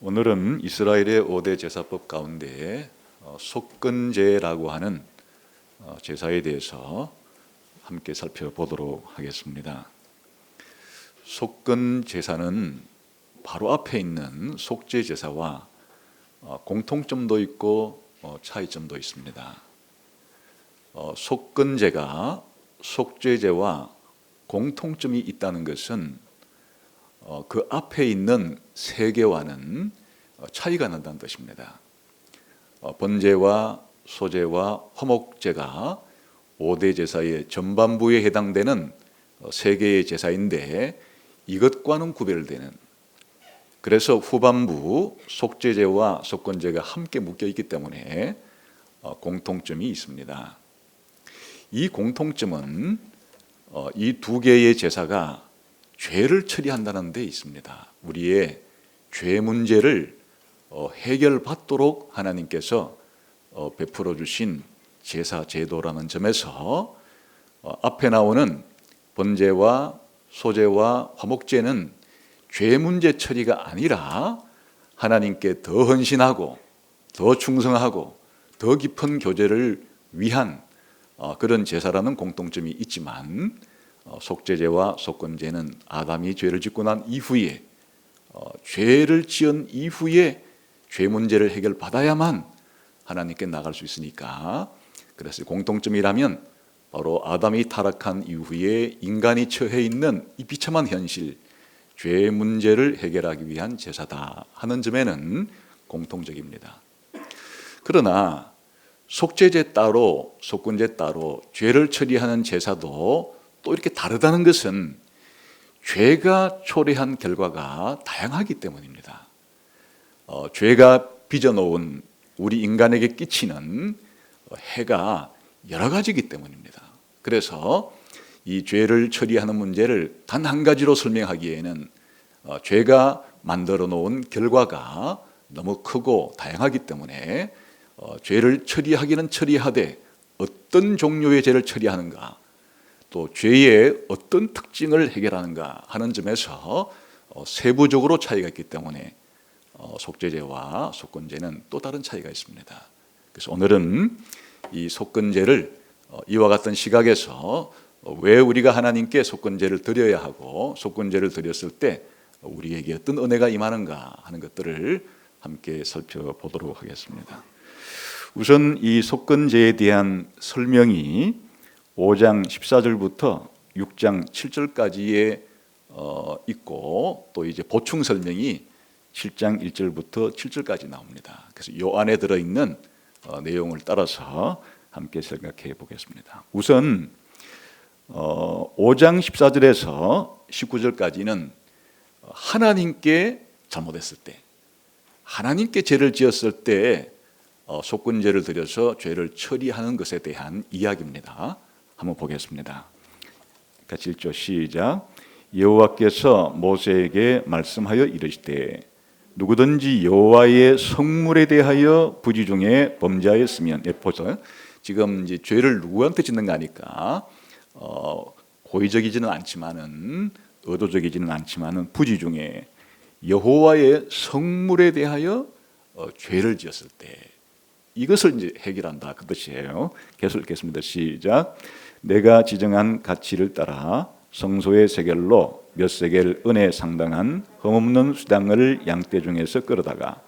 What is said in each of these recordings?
오늘은 이스라엘의 5대 제사법 가운데 속건제라고 하는 제사에 대해서 함께 살펴보도록 하겠습니다. 속건제사는 바로 앞에 있는 속죄제사와 공통점도 있고 차이점도 있습니다. 속건제가 속죄제와 공통점이 있다는 것은 그 앞에 있는 세 개와는 차이가 난다는 뜻입니다. 번제와 소제와 화목제가 5대 제사의 전반부에 해당되는 세 개의 제사인데 이것과는 구별되는, 그래서 후반부 속죄제와 속건제가 함께 묶여 있기 때문에 공통점이 있습니다. 이 공통점은 이 두 개의 제사가 죄를 처리한다는 데 있습니다. 우리의 죄 문제를 해결받도록 하나님께서 베풀어 주신 제사 제도라는 점에서 앞에 나오는 번제와 소제와 화목제는 죄 문제 처리가 아니라 하나님께 더 헌신하고 더 충성하고 더 깊은 교제를 위한 그런 제사라는 공통점이 있지만, 속죄제와 속건제는 아담이 죄를 짓고 난 이후에 죄를 지은 이후에 죄 문제를 해결받아야만 하나님께 나갈 수 있으니까, 그래서 공통점이라면 바로 아담이 타락한 이후에 인간이 처해 있는 이 비참한 현실, 죄 문제를 해결하기 위한 제사다 하는 점에는 공통적입니다. 그러나 속죄제 따로 속건제 따로 죄를 처리하는 제사도 또 이렇게 다르다는 것은 죄가 초래한 결과가 다양하기 때문입니다. 죄가 빚어놓은 우리 인간에게 끼치는 해가 여러 가지이기 때문입니다. 그래서 이 죄를 처리하는 문제를 단 한 가지로 설명하기에는 죄가 만들어 놓은 결과가 너무 크고 다양하기 때문에 죄를 처리하기는 처리하되 어떤 종류의 죄를 처리하는가, 또 죄의 어떤 특징을 해결하는가 하는 점에서 세부적으로 차이가 있기 때문에 속죄제와 속건제는 또 다른 차이가 있습니다. 그래서 오늘은 이 속건제를 이와 같은 시각에서 왜 우리가 하나님께 속건제를 드려야 하고 속건제를 드렸을 때 우리에게 어떤 은혜가 임하는가 하는 것들을 함께 살펴보도록 하겠습니다. 우선 이 속건제에 대한 설명이 5장 14절부터 6장 7절까지에 있고, 또 이제 보충 설명이 7장 1절부터 7절까지 나옵니다. 그래서 이 안에 들어있는 내용을 따라서 함께 생각해 보겠습니다. 우선 5장 14절에서 19절까지는 하나님께 잘못했을 때, 하나님께 죄를 지었을 때 속건제를 드려서 죄를 처리하는 것에 대한 이야기입니다. 한번 보겠습니다. 같이 읽죠. 시작. 여호와께서 모세에게 말씀하여 이르시되 누구든지 여호와의 성물에 대하여 부지 중에 범죄하였으면, 보세요. 지금 이제 죄를 누구한테 짓는가 하니까 고의적이지는 않지만은 의도적이지는 않지만은 부지 중에 여호와의 성물에 대하여 죄를 지었을 때 이것을 이제 해결한다 그 뜻이에요. 계속 읽겠습니다. 시작. 내가 지정한 가치를 따라 성소의 세겔로 몇 세겔 은에 상당한 흠없는 수당을 양떼 중에서 끌어다가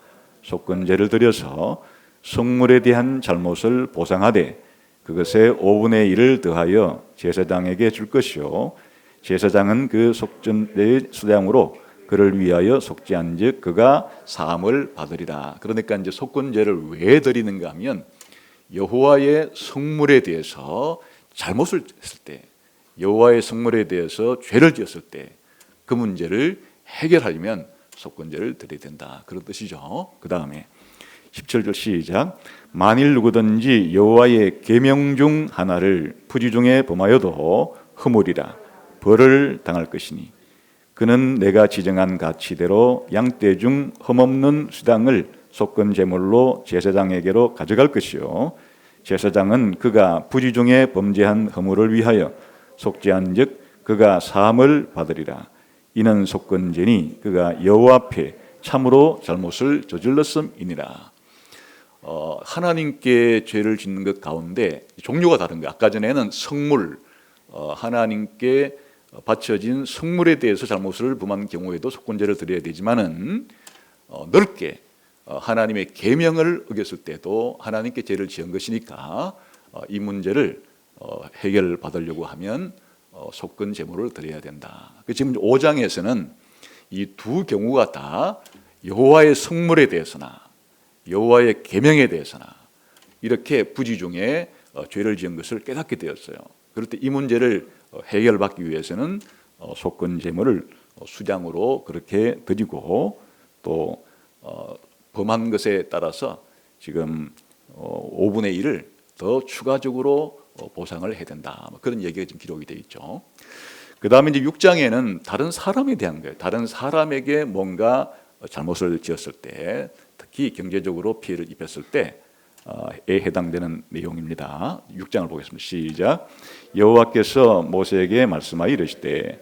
속건제를 드려서 성물에 대한 잘못을 보상하되 그것의 5분의 1을 더하여 제사장에게 줄 것이요, 제사장은 그 속전의 수량으로 그를 위하여 속죄한즉 그가 사함을 받으리라. 그러니까 이제 속건제를 왜 드리는가 하면 여호와의 성물에 대해서 잘못을 했을 때, 여호와의 성물에 대해서 죄를 지었을 때 그 문제를 해결하려면 속건제를 드려야 된다, 그런 뜻이죠. 그 다음에 17절 시작. 만일 누구든지 여호와의 계명 중 하나를 부지 중에 범하여도 허물이라 벌을 당할 것이니 그는 내가 지정한 가치대로 양떼 중 흠없는 수당을 속건 제물로 제사장에게로 가져갈 것이요, 제사장은 그가 부지 중에 범죄한 허물을 위하여 속죄한즉 그가 사함을 받으리라. 이는 속건제니 그가 여호와 앞에 참으로 잘못을 저질렀음이니라. 하나님께 죄를 짓는 것 가운데 종류가 다른 거예요. 아까 전에는 성물, 하나님께 바쳐진 성물에 대해서 잘못을 범한 경우에도 속건제를 드려야 되지만은 넓게 하나님의 계명을 어겼을 때도 하나님께 죄를 지은 것이니까 이 문제를 해결받으려고 하면 속건 제물을 드려야 된다. 지금 5장에서는 이 두 경우가 다 여호와의 성물에 대해서나 여호와의 계명에 대해서나 이렇게 부지 중에 죄를 지은 것을 깨닫게 되었어요. 그럴 때 이 문제를 해결받기 위해서는 속건 제물을 수장으로 그렇게 드리고 또 범한 것에 따라서 지금 5분의 1을 더 추가적으로 보상을 해야 된다. 그런 얘기가 지금 기록이 되어 있죠. 그 다음에 이제 6장에는 다른 사람에 대한 거예요. 다른 사람에게 뭔가 잘못을 지었을 때, 특히 경제적으로 피해를 입혔을 때에 해당되는 내용입니다. 6장을 보겠습니다. 시작. 여호와께서 모세에게 말씀하여 이르시되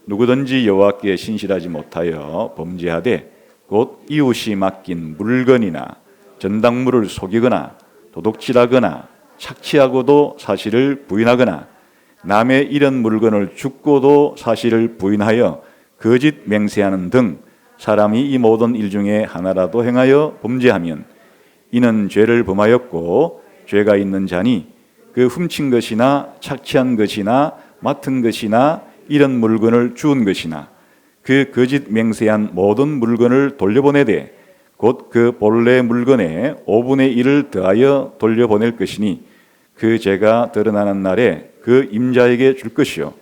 누구든지 여호와께 신실하지 못하여 범죄하되 곧 이웃이 맡긴 물건이나 전당물을 속이거나 도둑질하거나 착취하고도 사실을 부인하거나 남의 이런 물건을 줍고도 사실을 부인하여 거짓 맹세하는 등 사람이 이 모든 일 중에 하나라도 행하여 범죄하면 이는 죄를 범하였고 죄가 있는 자니 그 훔친 것이나 착취한 것이나 맡은 것이나 이런 물건을 주운 것이나 그 거짓 맹세한 모든 물건을 돌려보내되 곧 그 본래 물건의 5분의 1을 더하여 돌려보낼 것이니 그 죄가 드러나는 날에 그 임자에게 줄 것이요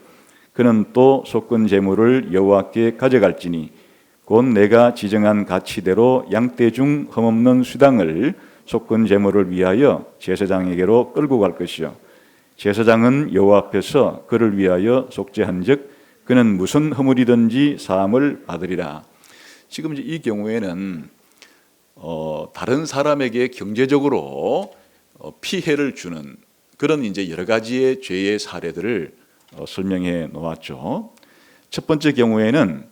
그는 또 속건 제물을 여호와께 가져갈지니 곧 내가 지정한 가치대로 양떼 중 흠없는 수당을 속건 제물을 위하여 제사장에게로 끌고 갈 것이요 제사장은 여호와 앞에서 그를 위하여 속죄한즉 그는 무슨 허물이든지 사함을 받으리라. 지금 이제 이 경우에는 다른 사람에게 경제적으로 피해를 주는 그런 이제 여러 가지의 죄의 사례들을 설명해 놓았죠. 첫 번째 경우에는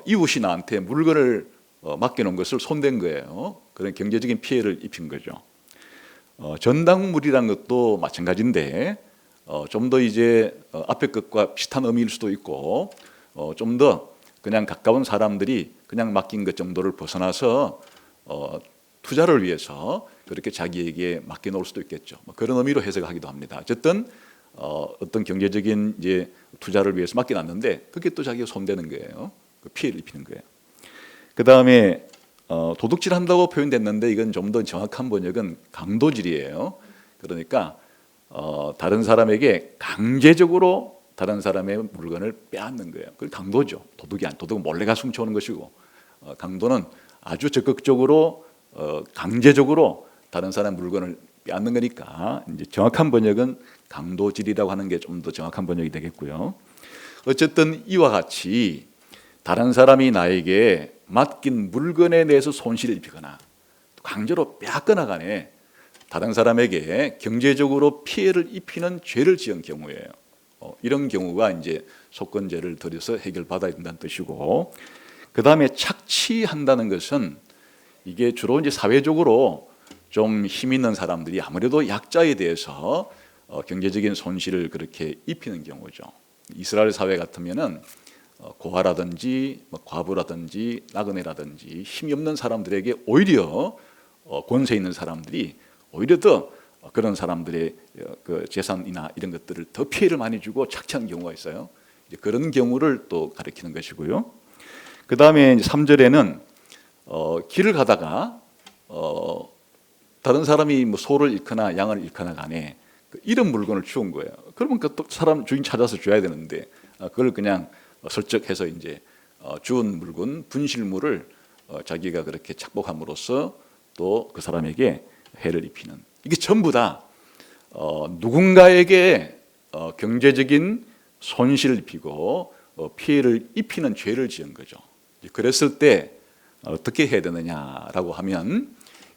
이웃이 나한테 물건을 맡겨놓은 것을 손댄 거예요. 그런 경제적인 피해를 입힌 거죠. 전당물이란 것도 마찬가지인데 좀 더 이제 앞에 것과 비슷한 의미일 수도 있고 좀 더 그냥 가까운 사람들이 그냥 맡긴 것 정도를 벗어나서 투자를 위해서 그렇게 자기에게 맡겨놓을 수도 있겠죠. 그런 의미로 해석하기도 합니다. 어쨌든 어떤 경제적인 이제 투자를 위해서 맡겨놨는데 그게 또 자기가 손대는 거예요. 그 피해를 입히는 거예요. 그 다음에 도둑질한다고 표현됐는데 이건 좀 더 정확한 번역은 강도질이에요. 그러니까 다른 사람에게 강제적으로 다른 사람의 물건을 빼앗는 거예요. 그게 강도죠. 도둑은 몰래 가서 훔쳐오는 것이고 강도는 아주 적극적으로 강제적으로 다른 사람 물건을 빼앗는 거니까 이제 정확한 번역은 강도질이라고 하는 게 좀 더 정확한 번역이 되겠고요. 어쨌든 이와 같이 다른 사람이 나에게 맡긴 물건에 대해서 손실을 입히거나 강제로 빼앗거나 간에 다른 사람에게 경제적으로 피해를 입히는 죄를 지은 경우예요. 이런 경우가 이제 속건제를 들여서 해결받아야 된다는 뜻이고, 그 다음에 착취한다는 것은 이게 주로 이제 사회적으로 좀 힘 있는 사람들이 아무래도 약자에 대해서 경제적인 손실을 그렇게 입히는 경우죠. 이스라엘 사회 같으면은 고아라든지 과부라든지 나그네라든지 힘이 없는 사람들에게 오히려 권세 있는 사람들이 오히려 더 그런 사람들의 그 재산이나 이런 것들을 더 피해를 많이 주고 착취하는 경우가 있어요. 이제 그런 경우를 또 가리키는 것이고요. 그 다음에 3절에는 길을 가다가 다른 사람이 뭐 소를 잃거나 양을 잃거나 간에 잃은 물건을 주운 거예요. 그러면 그 또 사람 주인 찾아서 줘야 되는데 그걸 그냥 설적해서 이제 주운 물건 분실물을 자기가 그렇게 착복함으로써 또 그 사람에게 해를 입히는, 이게 전부 다 누군가에게 경제적인 손실을 입히고 피해를 입히는 죄를 지은 거죠. 그랬을 때 어떻게 해야 되느냐라고 하면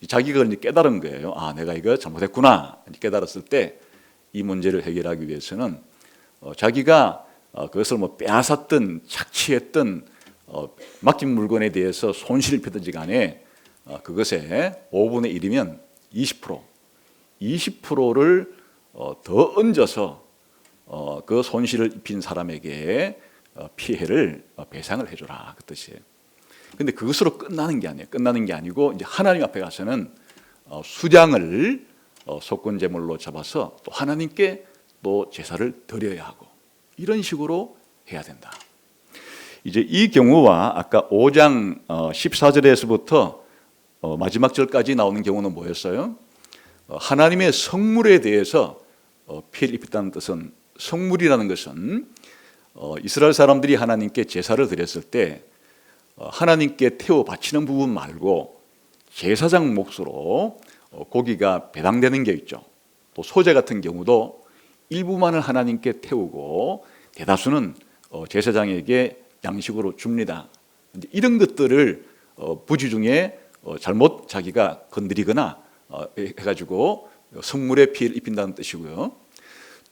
자기가 이제 깨달은 거예요. 아, 내가 이거 잘못했구나. 깨달았을 때 이 문제를 해결하기 위해서는 자기가 그것을 뭐 빼앗았든 착취했든 맡긴 물건에 대해서 손실을 입히든지 간에 그것에 5분의 1이면 20%를 더 얹어서 그 손실을 입힌 사람에게 피해를 배상을 해줘라, 그 뜻이에요. 근데 그것으로 끝나는 게 아니에요. 끝나는 게 아니고 이제 하나님 앞에 가서는 수량을 속건제물로 잡아서 또 하나님께 또 제사를 드려야 하고, 이런 식으로 해야 된다. 이제 이 경우와 아까 5장 14절에서부터 마지막 절까지 나오는 경우는 뭐였어요? 하나님의 성물에 대해서 피해를 입혔다는 뜻은, 성물이라는 것은 이스라엘 사람들이 하나님께 제사를 드렸을 때 하나님께 태워 바치는 부분 말고 제사장 몫으로 고기가 배당되는 게 있죠. 또 소재 같은 경우도 일부만을 하나님께 태우고 대다수는 제사장에게 양식으로 줍니다. 이런 것들을 부지 중에 잘못 자기가 건드리거나 해가지고 성물에 피해를 입힌다는 뜻이고요.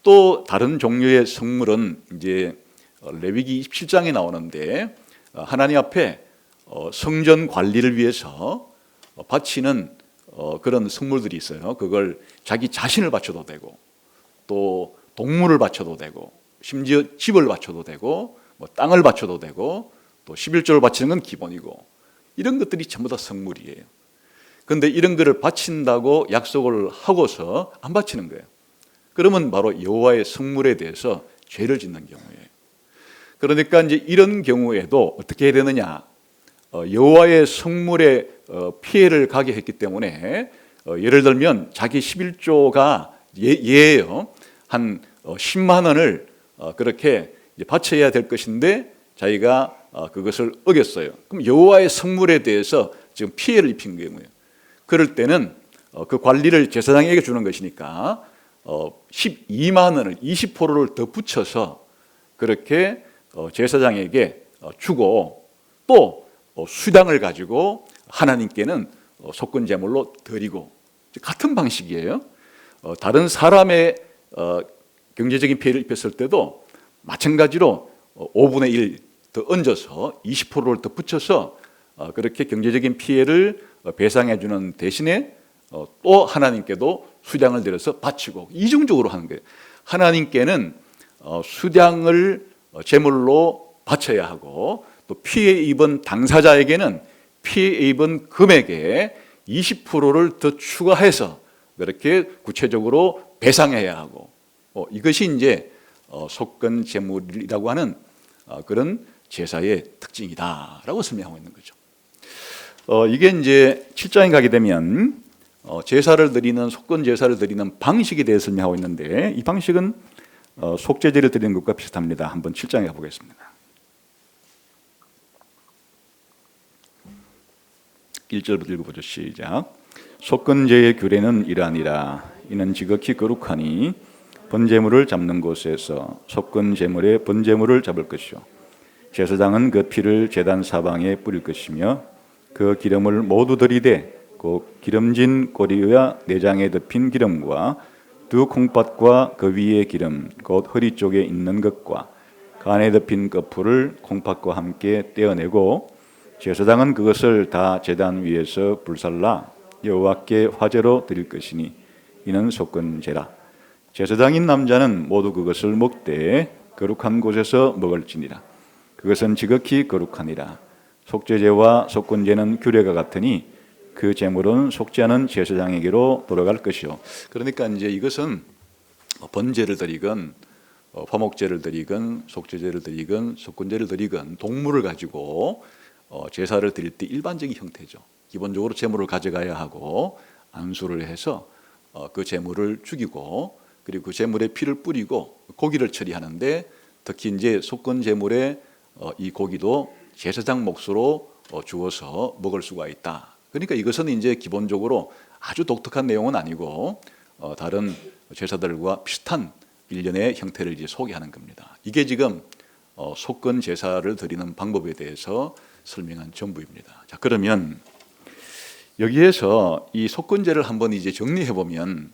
또 다른 종류의 성물은 이제 레위기 27장에 나오는데, 하나님 앞에 성전 관리를 위해서 바치는 그런 성물들이 있어요. 그걸 자기 자신을 바쳐도 되고, 또 동물을 바쳐도 되고, 심지어 집을 바쳐도 되고, 뭐 땅을 바쳐도 되고, 또 11조를 바치는 건 기본이고, 이런 것들이 전부 다 성물이에요. 그런데 이런 거를 바친다고 약속을 하고서 안 바치는 거예요. 그러면 바로 여호와의 성물에 대해서 죄를 짓는 경우예요. 그러니까 이제 이런 경우에도 어떻게 해야 되느냐? 여호와의 성물에 피해를 가게 했기 때문에 예를 들면 자기 11조가 예예요. 한 10만 원을 그렇게 바쳐야 될 것인데 자기가 그것을 어겼어요. 그럼 여호와의 성물에 대해서 지금 피해를 입힌 경우예요. 그럴 때는 그 관리를 제사장에게 주는 것이니까 12만 원을 20%를 더 붙여서 그렇게 제사장에게 주고, 또 수당을 가지고 하나님께는 속건제물로 드리고, 같은 방식이에요. 다른 사람의 경제적인 피해를 입혔을 때도 마찬가지로 5분의 1 더 얹어서 20%를 더 붙여서 그렇게 경제적인 피해를 배상해 주는 대신에 또 하나님께도 수량을 들여서 바치고, 이중적으로 하는 거예요. 하나님께는 수량을 제물로 바쳐야 하고, 또 피해 입은 당사자에게는 피해 입은 금액에 20%를 더 추가해서 그렇게 구체적으로 배상해야 하고, 이것이 이제 속건 제물이라고 하는 그런 제사의 특징이다라고 설명하고 있는 거죠. 이게 이제 7장에 가게 되면 제사를 드리는, 속건 제사를 드리는 방식에 대해서 설명하고 있는데, 이 방식은 속죄제를 드리는 것과 비슷합니다. 한번 7장에 가보겠습니다. 1절부터 읽어보죠. 시작. 속건제의 규례는 이러하니라. 이는 지극히 거룩하니 번제물을 잡는 곳에서 속건제물의 번제물을 잡을 것이요, 제사장은 그 피를 제단 사방에 뿌릴 것이며, 그 기름을 모두 들이되 그 기름진 꼬리와 내장에 덮인 기름과 두 콩팥과 그 위의 기름 곧 허리 쪽에 있는 것과 간에 덮인 거풀을 콩팥과 함께 떼어내고, 제사장은 그것을 다 제단 위에서 불살라 여호와께 화제로 드릴 것이니 이는 속건제라. 제사장인 남자는 모두 그것을 먹되 거룩한 곳에서 먹을지니라. 그것은 지극히 거룩하니라. 속죄제와 속건제는 규례가 같으니 그 제물은 속죄하는 제사장에게로 돌아갈 것이요. 그러니까 이제 이것은 번제를 드리건 화목제를 드리건 속죄제를 드리건 속건제를 드리건 동물을 가지고 제사를 드릴 때 일반적인 형태죠. 기본적으로 제물을 가져가야 하고 안수를 해서 그 제물을 죽이고, 그리고 그 제물에 피를 뿌리고 고기를 처리하는데, 특히 이제 속건 제물에 이 고기도 제사장 몫으로 주어서 먹을 수가 있다. 그러니까 이것은 이제 기본적으로 아주 독특한 내용은 아니고 다른 제사들과 비슷한 일련의 형태를 이제 소개하는 겁니다. 이게 지금 속건 제사를 드리는 방법에 대해서 설명한 전부입니다. 자, 그러면 여기에서 이 속건제를 한번 이제 정리해 보면,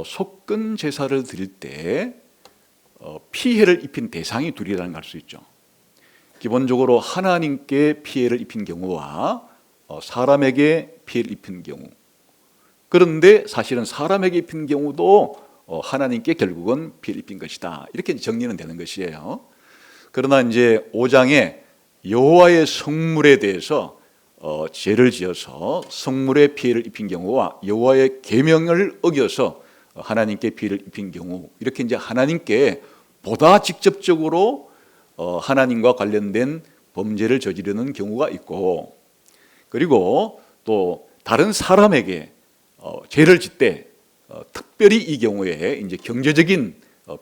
속건 제사를 드릴 때 피해를 입힌 대상이 둘이라는 걸 알 수 있죠. 기본적으로 하나님께 피해를 입힌 경우와 사람에게 피해를 입힌 경우, 그런데 사실은 사람에게 입힌 경우도 하나님께 결국은 피해를 입힌 것이다, 이렇게 정리는 되는 것이에요. 그러나 이제 5장에 여호와의 성물에 대해서 죄를 지어서 성물에 피해를 입힌 경우와 여호와의 계명을 어겨서 하나님께 피해를 입힌 경우, 이렇게 이제 하나님께 보다 직접적으로 하나님과 관련된 범죄를 저지르는 경우가 있고, 그리고 또 다른 사람에게 죄를 짓되 특별히 이 경우에 이제 경제적인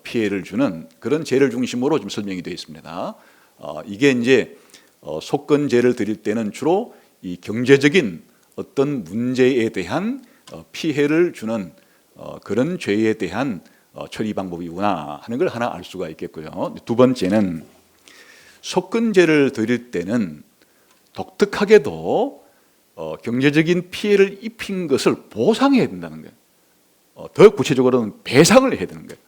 피해를 주는 그런 죄를 중심으로 지금 설명이 되어 있습니다. 이게 이제 속건죄를 드릴 때는 주로 이 경제적인 어떤 문제에 대한 피해를 주는 그런 죄에 대한 처리 방법이구나 하는 걸 하나 알 수가 있겠고요. 두 번째는 속건죄를 드릴 때는 독특하게도 경제적인 피해를 입힌 것을 보상해야 된다는 거예요. 더 구체적으로는 배상을 해야 되는 거예요.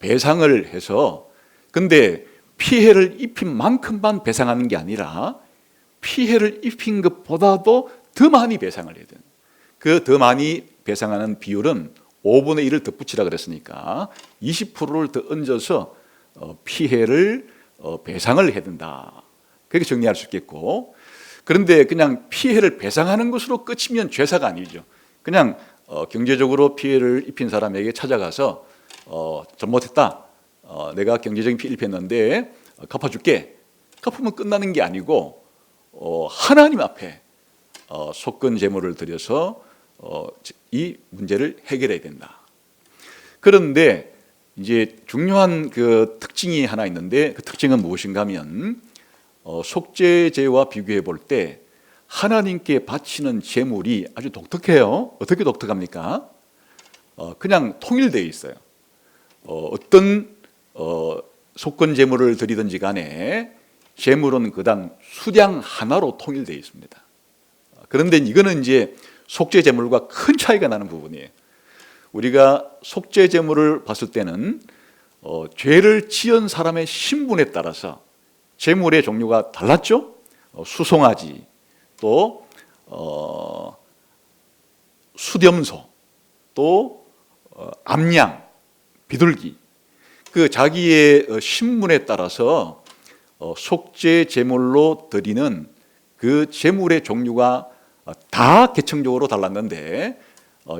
배상을 해서, 근데 피해를 입힌 만큼만 배상하는 게 아니라 피해를 입힌 것보다도 더 많이 배상을 해야 돼요. 그 더 많이 배상하는 비율은 5분의 1을 덧붙이라 그랬으니까 20%를 더 얹어서 피해를 배상을 해야 된다, 그렇게 정리할 수 있겠고, 그런데 그냥 피해를 배상하는 것으로 끝이면 죄사가 아니죠. 그냥 경제적으로 피해를 입힌 사람에게 찾아가서 잘못했다, 내가 경제적인 피해를 입혔는데 갚아줄게, 갚으면 끝나는 게 아니고 하나님 앞에 속건 제물을 드려서 이 문제를 해결해야 된다. 그런데 이제 중요한 그 특징이 하나 있는데, 그 특징은 무엇인가 하면 속죄제와 비교해 볼 때 하나님께 바치는 제물이 아주 독특해요. 어떻게 독특합니까? 그냥 통일되어 있어요. 어떤 속건 제물을 드리든지 간에 제물은 그당 수량 하나로 통일되어 있습니다. 그런데 이거는 이제 속죄 제물과 큰 차이가 나는 부분이에요. 우리가 속죄 제물을 봤을 때는 죄를 지은 사람의 신분에 따라서 제물의 종류가 달랐죠. 수송아지, 또 수렴소, 또 암양, 비둘기, 그 자기의 신분에 따라서 속죄 제물로 드리는 그 제물의 종류가 다 계층적으로 달랐는데,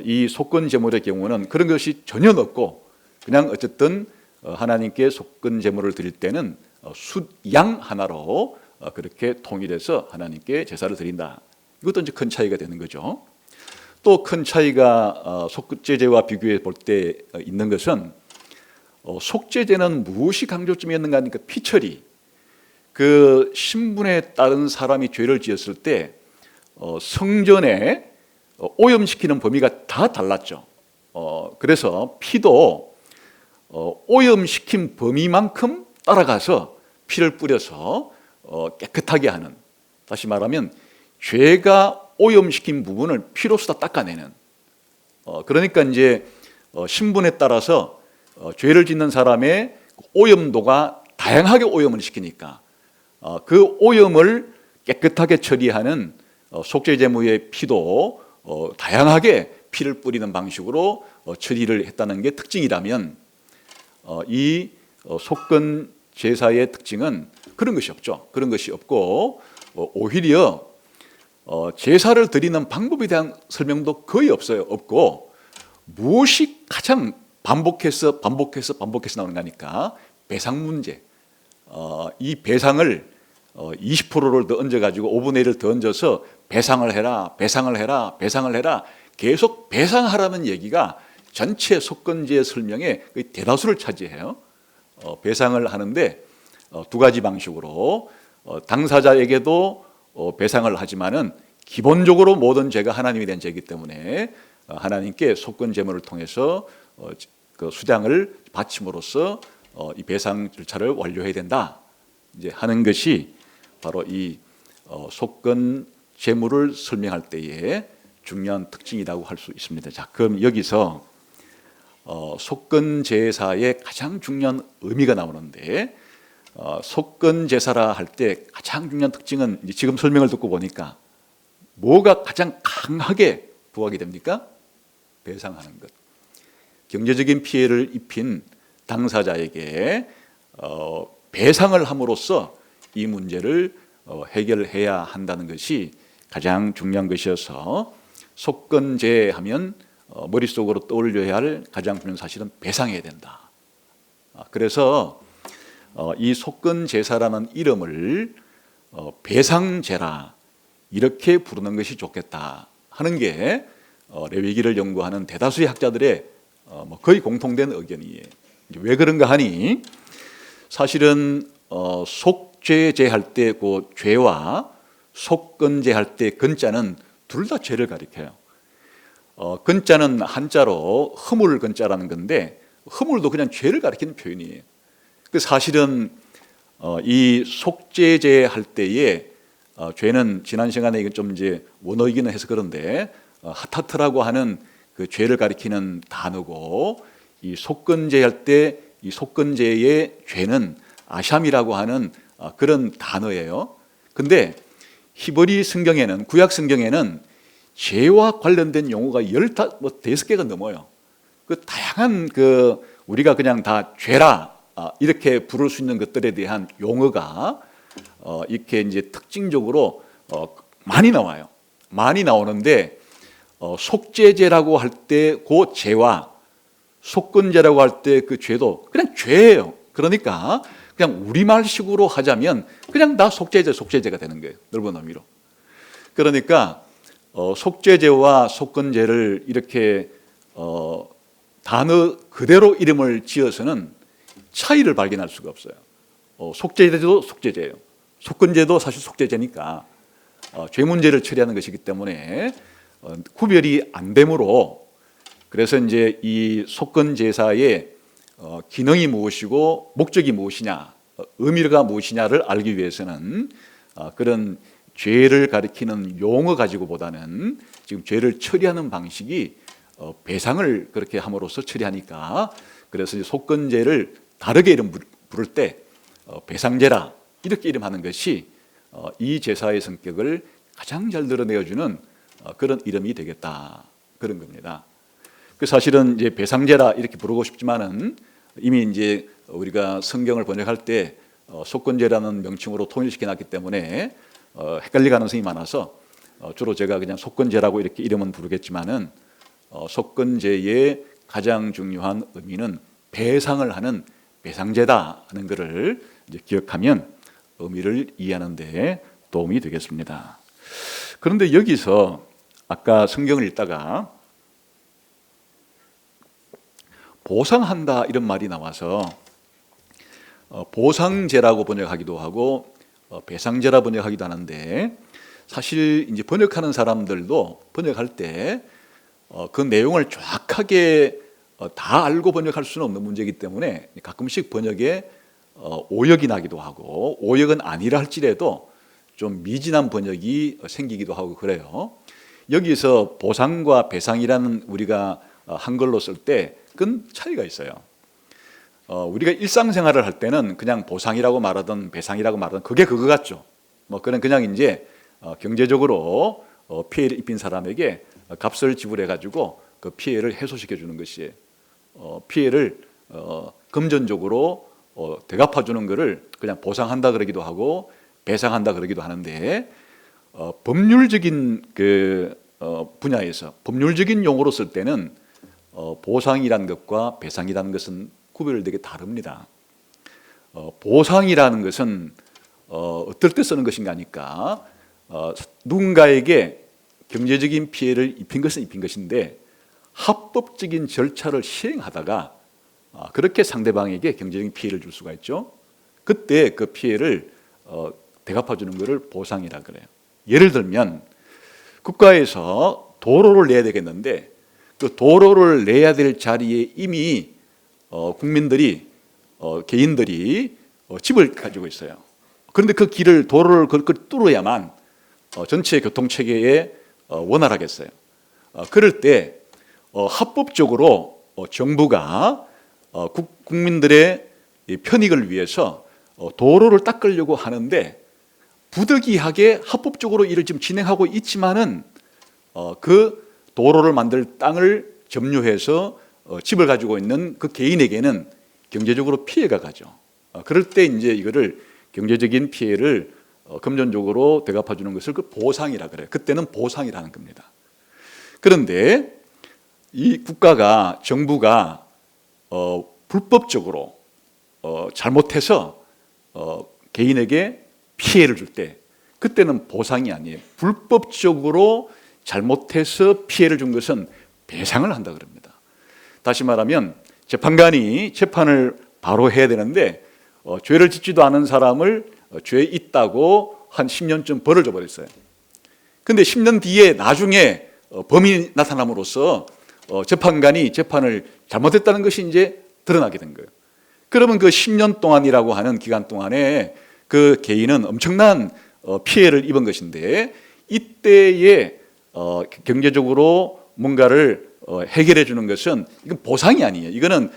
이 속건 제물의 경우는 그런 것이 전혀 없고 그냥 어쨌든 하나님께 속건 제물을 드릴 때는 숫양 하나로 그렇게 통일해서 하나님께 제사를 드린다. 이것도 이제 큰 차이가 되는 거죠. 또 큰 차이가 속죄제와 비교해 볼 때 있는 것은, 속죄제는 무엇이 강조점이었는가 하니까 피처리, 그 신분에 따른 사람이 죄를 지었을 때 성전에 오염시키는 범위가 다 달랐죠. 그래서 피도 오염시킨 범위만큼 따라가서 피를 뿌려서 깨끗하게 하는, 다시 말하면 죄가 오염시킨 부분을 피로써 다 닦아내는, 그러니까 이제 신분에 따라서 죄를 짓는 사람의 오염도가 다양하게 오염을 시키니까 그 오염을 깨끗하게 처리하는 속죄제물의 피도 다양하게 피를 뿌리는 방식으로 처리를 했다는 게 특징이라면, 이 속건 제사의 특징은 그런 것이 없죠. 그런 것이 없고 오히려 제사를 드리는 방법에 대한 설명도 거의 없고, 무엇이 가장 반복해서 나오는 거니까 배상 문제. 이 배상을 20%를 더 얹어가지고 5분의 1을 더 얹어서 배상을 해라 계속 배상하라는 얘기가 전체 속건제의 설명의 거의 대다수를 차지해요. 배상을 하는데 두 가지 방식으로 당사자에게도 배상을 하지만은 기본적으로 모든 죄가 하나님에 대한 죄이기 때문에 하나님께 속건 제물을 통해서 그 수장을 바침으로써 이 배상 절차를 완료해야 된다, 이제 하는 것이 바로 이 속건 제물을 설명할 때의 중요한 특징이라고 할 수 있습니다. 자, 그럼 여기서 속건 제사의 가장 중요한 의미가 나오는데, 속건 제사라 할 때 가장 중요한 특징은 이제 지금 설명을 듣고 보니까 뭐가 가장 강하게 부각이 됩니까? 배상하는 것. 경제적인 피해를 입힌 당사자에게 배상을 함으로써 이 문제를 해결해야 한다는 것이 가장 중요한 것이어서 속건제 하면 머릿속으로 떠올려야 할 가장 중요한 사실은 배상해야 된다. 그래서 이 속건제사라는 이름을 배상제라 이렇게 부르는 것이 좋겠다 하는 게 레위기를 연구하는 대다수의 학자들의 거의 공통된 의견이에요. 왜 그런가 하니 사실은 속죄제 할 때 그 죄와 속건제 할 때 건자는 둘 다 죄를 가리켜요. 건자는 한자로 허물 건자라는 건데 허물도 그냥 죄를 가리키는 표현이에요. 그 사실은 이 속죄제 할 때에 죄는 지난 시간에 이건 좀 이제 원어이기는 해서 그런데 하타트라고 하는 그 죄를 가리키는 단어고 이 속건제 할 때 이 속건제의 죄는 아샴이라고 하는 그런 단어예요. 근데 히브리 성경에는 구약 성경에는 죄와 관련된 용어가 15개가 넘어요. 그 다양한 그 우리가 그냥 다 죄라 이렇게 부를 수 있는 것들에 대한 용어가 이렇게 이제 특징적으로 많이 나와요. 많이 나오는데 속죄제라고 할 때 그 죄와 속건제라고 할 때 그 죄도 그냥 죄예요. 그러니까 그냥 우리말식으로 하자면 그냥 다 속죄제가 되는 거예요. 넓은 의미로. 그러니까 속죄제와 속건제를 이렇게 단어 그대로 이름을 지어서는 차이를 발견할 수가 없어요. 속죄제도 속죄제예요. 속건제도 사실 속죄제니까 죄 문제를 처리하는 것이기 때문에 구별이 안 되므로 그래서 이제 이 속건제사의 기능이 무엇이고 목적이 무엇이냐, 의미가 무엇이냐를 알기 위해서는 그런 죄를 가리키는 용어 가지고보다는 지금 죄를 처리하는 방식이 배상을 그렇게 함으로써 처리하니까 그래서 이제 속건제를 다르게 이름 부를 때 배상제라 이렇게 이름하는 것이 이 제사의 성격을 가장 잘 드러내어주는 그런 이름이 되겠다 그런 겁니다. 그 사실은 이제 배상제라 이렇게 부르고 싶지만은 이미 이제 우리가 성경을 번역할 때 속건제라는 명칭으로 통일시켜놨기 때문에 헷갈릴 가능성이 많아서 주로 제가 그냥 속건제라고 이렇게 이름은 부르겠지만은 속건제의 가장 중요한 의미는 배상을 하는 배상제다 하는 것을 이제 기억하면 의미를 이해하는 데 도움이 되겠습니다. 그런데 여기서 아까 성경을 읽다가 보상한다 이런 말이 나와서 보상제라고 번역하기도 하고 배상제라 번역하기도 하는데 사실 이제 번역하는 사람들도 번역할 때 그 내용을 정확하게 다 알고 번역할 수는 없는 문제이기 때문에 가끔씩 번역에 오역이 나기도 하고 오역은 아니라 할지라도 좀 미진한 번역이 생기기도 하고 그래요. 여기서 보상과 배상이라는 우리가 한글로 쓸 때 큰 차이가 있어요. 우리가 일상생활을 할 때는 그냥 보상이라고 말하든 배상이라고 말하든 그게 그거 같죠. 그냥 이제 경제적으로 피해를 입힌 사람에게 값을 지불해 가지고 그 피해를 해소시켜 주는 것이에요. 피해를 금전적으로 대갚아 주는 것을 그냥 보상한다 그러기도 하고 배상한다 그러기도 하는데 법률적인 그 분야에서 법률적인 용어로 쓸 때는 보상이라는 것과 배상이라는 것은 구별되게 다릅니다. 보상이라는 것은 어떨 때 쓰는 것인가 하니까 누군가에게 경제적인 피해를 입힌 것은 입힌 것인데 합법적인 절차를 시행하다가 그렇게 상대방에게 경제적인 피해를 줄 수가 있죠. 그때 그 피해를 대갚아 주는 것을 보상이라 그래요. 예를 들면 국가에서 도로를 내야 되겠는데 그 도로를 내야 될 자리에 이미 국민들이 개인들이 집을 가지고 있어요. 그런데 그 길을 도로를 뚫어야만 전체 교통 체계에 원활하겠어요. 그럴 때 합법적으로 정부가 국민들의 편익을 위해서 도로를 닦으려고 하는데 부득이하게 합법적으로 일을 지금 진행하고 있지만은 그 도로를 만들 땅을 점유해서 집을 가지고 있는 그 개인에게는 경제적으로 피해가 가죠. 그럴 때 이제 이거를 경제적인 피해를 금전적으로 대갚아 주는 것을 그 보상이라 그래요. 그때는 보상이라는 겁니다. 그런데 이 국가가, 정부가 불법적으로 잘못해서 개인에게 피해를 줄 때 그때는 보상이 아니에요. 불법적으로 잘못해서 피해를 준 것은 배상을 한다 그럽니다. 다시 말하면 재판관이 재판을 바로 해야 되는데 죄를 짓지도 않은 사람을 죄 있다고 한 10년쯤 벌을 줘버렸어요. 근데 10년 뒤에 나중에 범인이 나타남으로써 재판관이 재판을 잘못했다는 것이 이제 드러나게 된 거예요. 그러면 그 10년 동안이라고 하는 기간 동안에 그 개인은 엄청난 피해를 입은 것인데 이때에 경제적으로 뭔가를 해결해 주는 것은 이건 보상이 아니에요. 이거는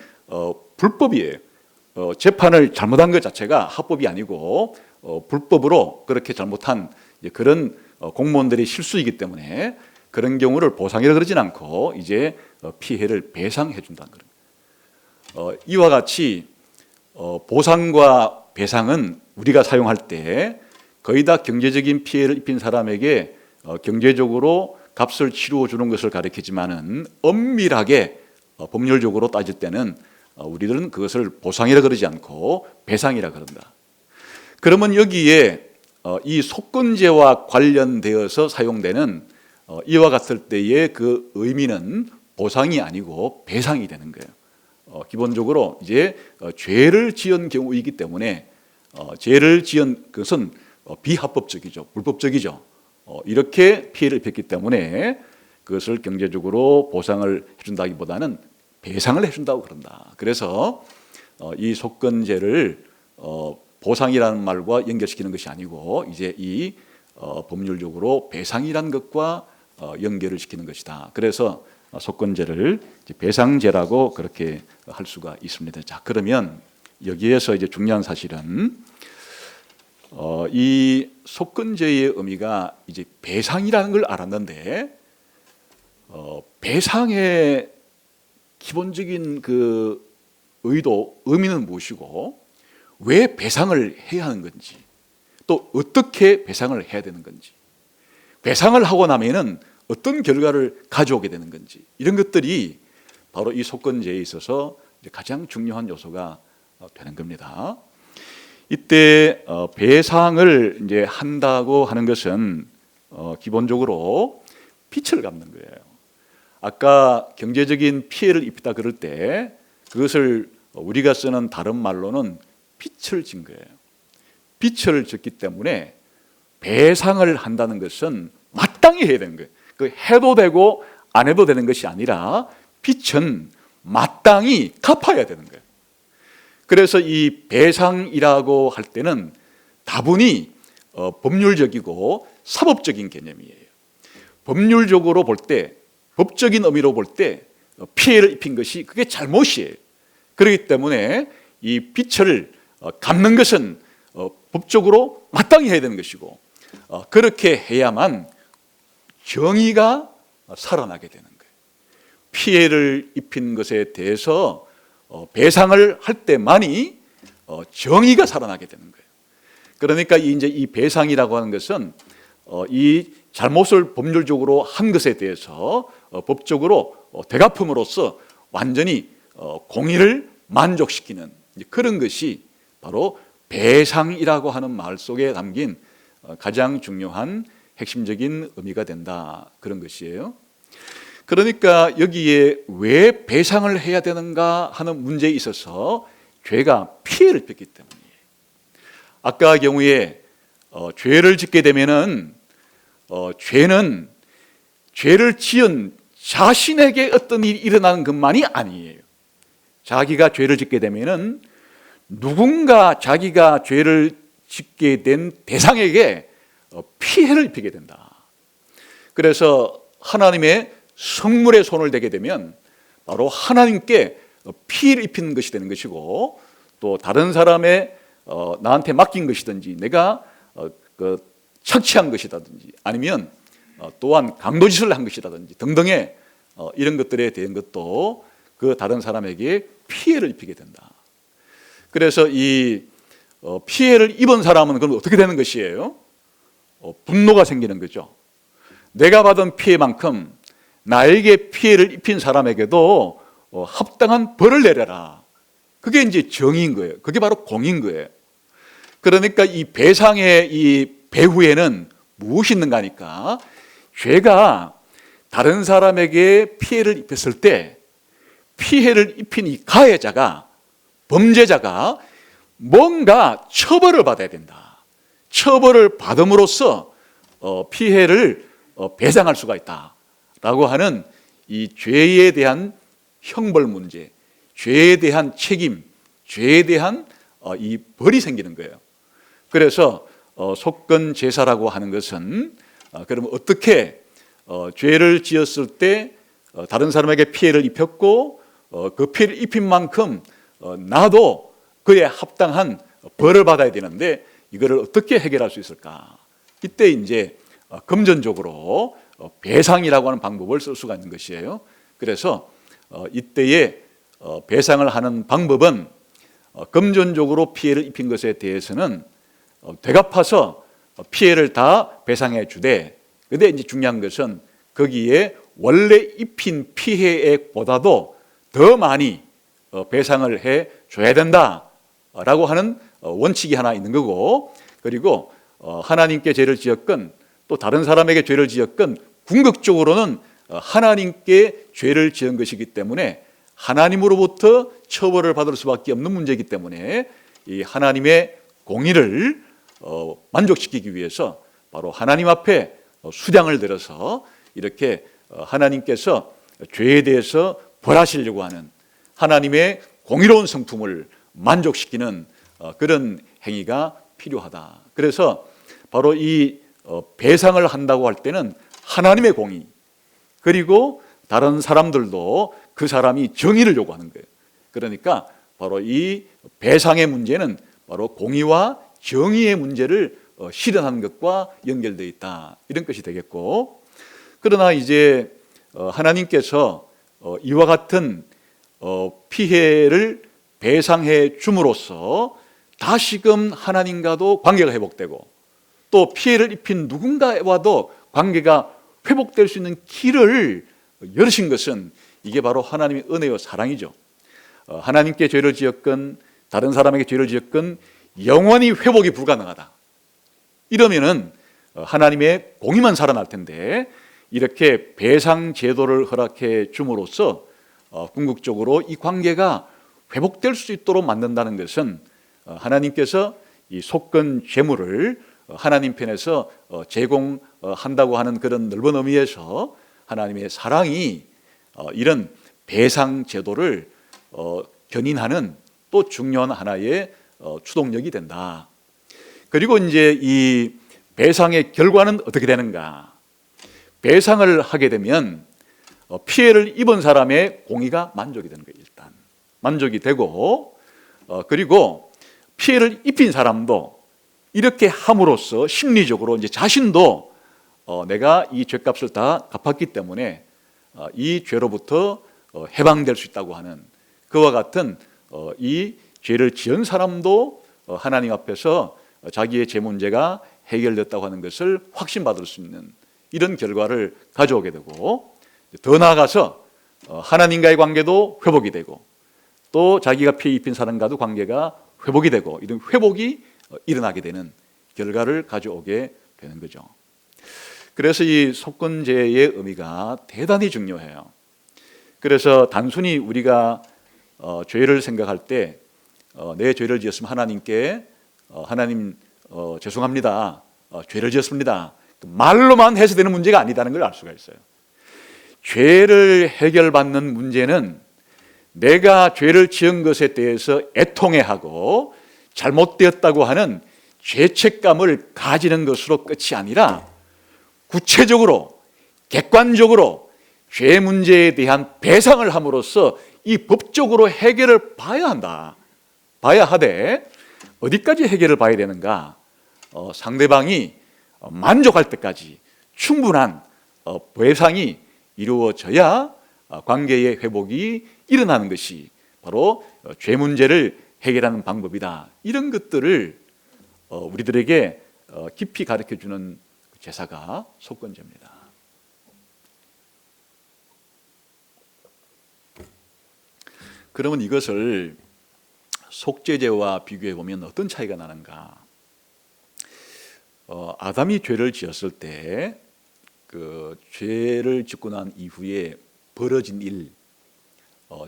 불법이에요. 재판을 잘못한 것 자체가 합법이 아니고 불법으로 그렇게 잘못한 그런 공무원들의 실수이기 때문에 그런 경우를 보상이라 그러진 않고 이제 피해를 배상해 준다는 거예요. 이와 같이 보상과 배상은 우리가 사용할 때 거의 다 경제적인 피해를 입힌 사람에게 경제적으로 값을 치루어 주는 것을 가리키지만은 엄밀하게 법률적으로 따질 때는 우리들은 그것을 보상이라 그러지 않고 배상이라 그런다. 그러면 여기에 이 속건제와 관련되어서 사용되는 이와 같을 때의 그 의미는 보상이 아니고 배상이 되는 거예요. 기본적으로 이제 죄를 지은 경우이기 때문에 죄를 지은 것은 비합법적이죠, 불법적이죠. 이렇게 피해를 입혔기 때문에 그것을 경제적으로 보상을 해준다기보다는 배상을 해준다고 그런다. 그래서 이 속건제를 보상이라는 말과 연결시키는 것이 아니고 이제 이 법률적으로 배상이라는 것과 연결을 시키는 것이다. 그래서 속건제를 배상제라고 그렇게 할 수가 있습니다. 자, 그러면 여기에서 이제 중요한 사실은 이 속건제의 의미가 이제 배상이라는 걸 알았는데 배상의 기본적인 그 의미는 무엇이고 왜 배상을 해야 하는 건지 또 어떻게 배상을 해야 되는 건지 배상을 하고 나면은 어떤 결과를 가져오게 되는 건지 이런 것들이 바로 이 속건제에 있어서 가장 중요한 요소가 되는 겁니다. 이때 배상을 이제 한다고 하는 것은 기본적으로 빚을 갚는 거예요. 아까 경제적인 피해를 입히다 그럴 때 그것을 우리가 쓰는 다른 말로는 빚을 진 거예요. 빚을 졌기 때문에 배상을 한다는 것은 마땅히 해야 되는 거예요. 그 해도 되고 안 해도 되는 것이 아니라 빚은 마땅히 갚아야 되는 거예요. 그래서 이 배상이라고 할 때는 다분히 법률적이고 사법적인 개념이에요. 법률적으로 볼 때, 법적인 의미로 볼 때 피해를 입힌 것이 그게 잘못이에요. 그렇기 때문에 이 빚을 갚는 것은 법적으로 마땅히 해야 되는 것이고 그렇게 해야만 정의가 살아나게 되는 거예요. 피해를 입힌 것에 대해서 배상을 할 때만이 정의가 살아나게 되는 거예요. 그러니까 이제 이 배상이라고 하는 것은 이 잘못을 법률적으로 한 것에 대해서 법적으로 되갚음으로써 완전히 공의를 만족시키는 그런 것이 바로 배상이라고 하는 말 속에 담긴 가장 중요한 핵심적인 의미가 된다 그런 것이에요. 그러니까 여기에 왜 배상을 해야 되는가 하는 문제에 있어서 죄가 피해를 입혔기 때문이에요. 아까 경우에 죄를 짓게 되면은 죄는 죄를 지은 자신에게 어떤 일이 일어나는 것만이 아니에요. 자기가 죄를 짓게 되면은 누군가 자기가 죄를 짓게 된 대상에게 피해를 입히게 된다. 그래서 하나님의 성물에 손을 대게 되면 바로 하나님께 피해를 입히는 것이 되는 것이고 또 다른 사람의 나한테 맡긴 것이든지 내가 착취한 것이라든지 아니면 또한 강도짓을 한 것이라든지 등등의 이런 것들에 대한 것도 그 다른 사람에게 피해를 입히게 된다. 그래서 이 피해를 입은 사람은 그럼 어떻게 되는 것이에요? 분노가 생기는 거죠. 내가 받은 피해만큼 나에게 피해를 입힌 사람에게도 합당한 벌을 내려라. 그게 이제 정의인 거예요. 그게 바로 공인 거예요. 그러니까 이 배상의 이 배후에는 무엇이 있는가 하니까 죄가 다른 사람에게 피해를 입혔을 때 피해를 입힌 이 가해자가 범죄자가 뭔가 처벌을 받아야 된다. 처벌을 받음으로써 피해를 배상할 수가 있다라고 하는 이 죄에 대한 형벌 문제, 죄에 대한 책임, 죄에 대한 이 벌이 생기는 거예요. 그래서 속건 제사라고 하는 것은 그러면 어떻게 죄를 지었을 때 다른 사람에게 피해를 입혔고 그 피해를 입힌 만큼 나도 그에 합당한 벌을 받아야 되는데 이거를 어떻게 해결할 수 있을까? 이때 이제 금전적으로 배상이라고 하는 방법을 쓸 수가 있는 것이에요. 그래서 이때에 배상을 하는 방법은 금전적으로 피해를 입힌 것에 대해서는 되갚아서 피해를 다 배상해 주되, 근데 이제 중요한 것은 거기에 원래 입힌 피해액보다도 더 많이 배상을 해 줘야 된다라고 하는 원칙이 하나 있는 거고, 그리고 하나님께 죄를 지었건 또 다른 사람에게 죄를 지었건 궁극적으로는 하나님께 죄를 지은 것이기 때문에 하나님으로부터 처벌을 받을 수밖에 없는 문제이기 때문에 이 하나님의 공의를 만족시키기 위해서 바로 하나님 앞에 수량을 들어서 이렇게 하나님께서 죄에 대해서 벌하시려고 하는 하나님의 공의로운 성품을 만족시키는 그런 행위가 필요하다. 그래서 바로 이 배상을 한다고 할 때는 하나님의 공의, 그리고 다른 사람들도 그 사람이 정의를 요구하는 거예요. 그러니까 바로 이 배상의 문제는 바로 공의와 정의의 문제를 실현하는 것과 연결되어 있다, 이런 것이 되겠고, 그러나 이제 하나님께서 이와 같은 피해를 배상해 줌으로써 다시금 하나님과도 관계가 회복되고 또 피해를 입힌 누군가와도 관계가 회복될 수 있는 길을 열으신 것은 이게 바로 하나님의 은혜와 사랑이죠. 하나님께 죄를 지었건 다른 사람에게 죄를 지었건 영원히 회복이 불가능하다. 이러면은 하나님의 공의만 살아날 텐데 이렇게 배상 제도를 허락해 줌으로써 궁극적으로 이 관계가 회복될 수 있도록 만든다는 것은 하나님께서 이 속건 죄물을 하나님 편에서 제공한다고 하는 그런 넓은 의미에서 하나님의 사랑이 이런 배상 제도를 견인하는 또 중요한 하나의 추동력이 된다. 그리고 이제 이 배상의 결과는 어떻게 되는가? 배상을 하게 되면 피해를 입은 사람의 공의가 만족이 되는 거예요. 일단 만족이 되고, 그리고 피해를 입힌 사람도 이렇게 함으로써 심리적으로 이제 자신도 내가 이 죄값을 다 갚았기 때문에 이 죄로부터 해방될 수 있다고 하는 그와 같은 이 죄를 지은 사람도 하나님 앞에서 자기의 죄 문제가 해결됐다고 하는 것을 확신받을 수 있는 이런 결과를 가져오게 되고, 더 나아가서 하나님과의 관계도 회복이 되고 또 자기가 피해 입힌 사람과도 관계가 회복이 되고 이런 회복이 일어나게 되는 결과를 가져오게 되는 거죠. 그래서 이 속건제의 의미가 대단히 중요해요. 그래서 단순히 우리가 죄를 생각할 때 내 죄를 지었으면 하나님께 하나님 죄송합니다, 죄를 지었습니다, 말로만 해서 되는 문제가 아니다는 걸 알 수가 있어요. 죄를 해결받는 문제는 내가 죄를 지은 것에 대해서 애통해하고 잘못되었다고 하는 죄책감을 가지는 것으로 끝이 아니라 구체적으로 객관적으로 죄 문제에 대한 배상을 함으로써 이 법적으로 해결을 봐야 한다. 봐야 하되 어디까지 해결을 봐야 되는가? 상대방이 만족할 때까지 충분한 배상이 이루어져야 관계의 회복이 일어나는 것이 바로 죄 문제를 해결하는 방법이다. 이런 것들을 우리들에게 깊이 가르쳐주는 제사가 속건제입니다. 그러면 이것을 속죄제와 비교해 보면 어떤 차이가 나는가? 아담이 죄를 지었을 때 그 죄를 짓고 난 이후에 벌어진 일,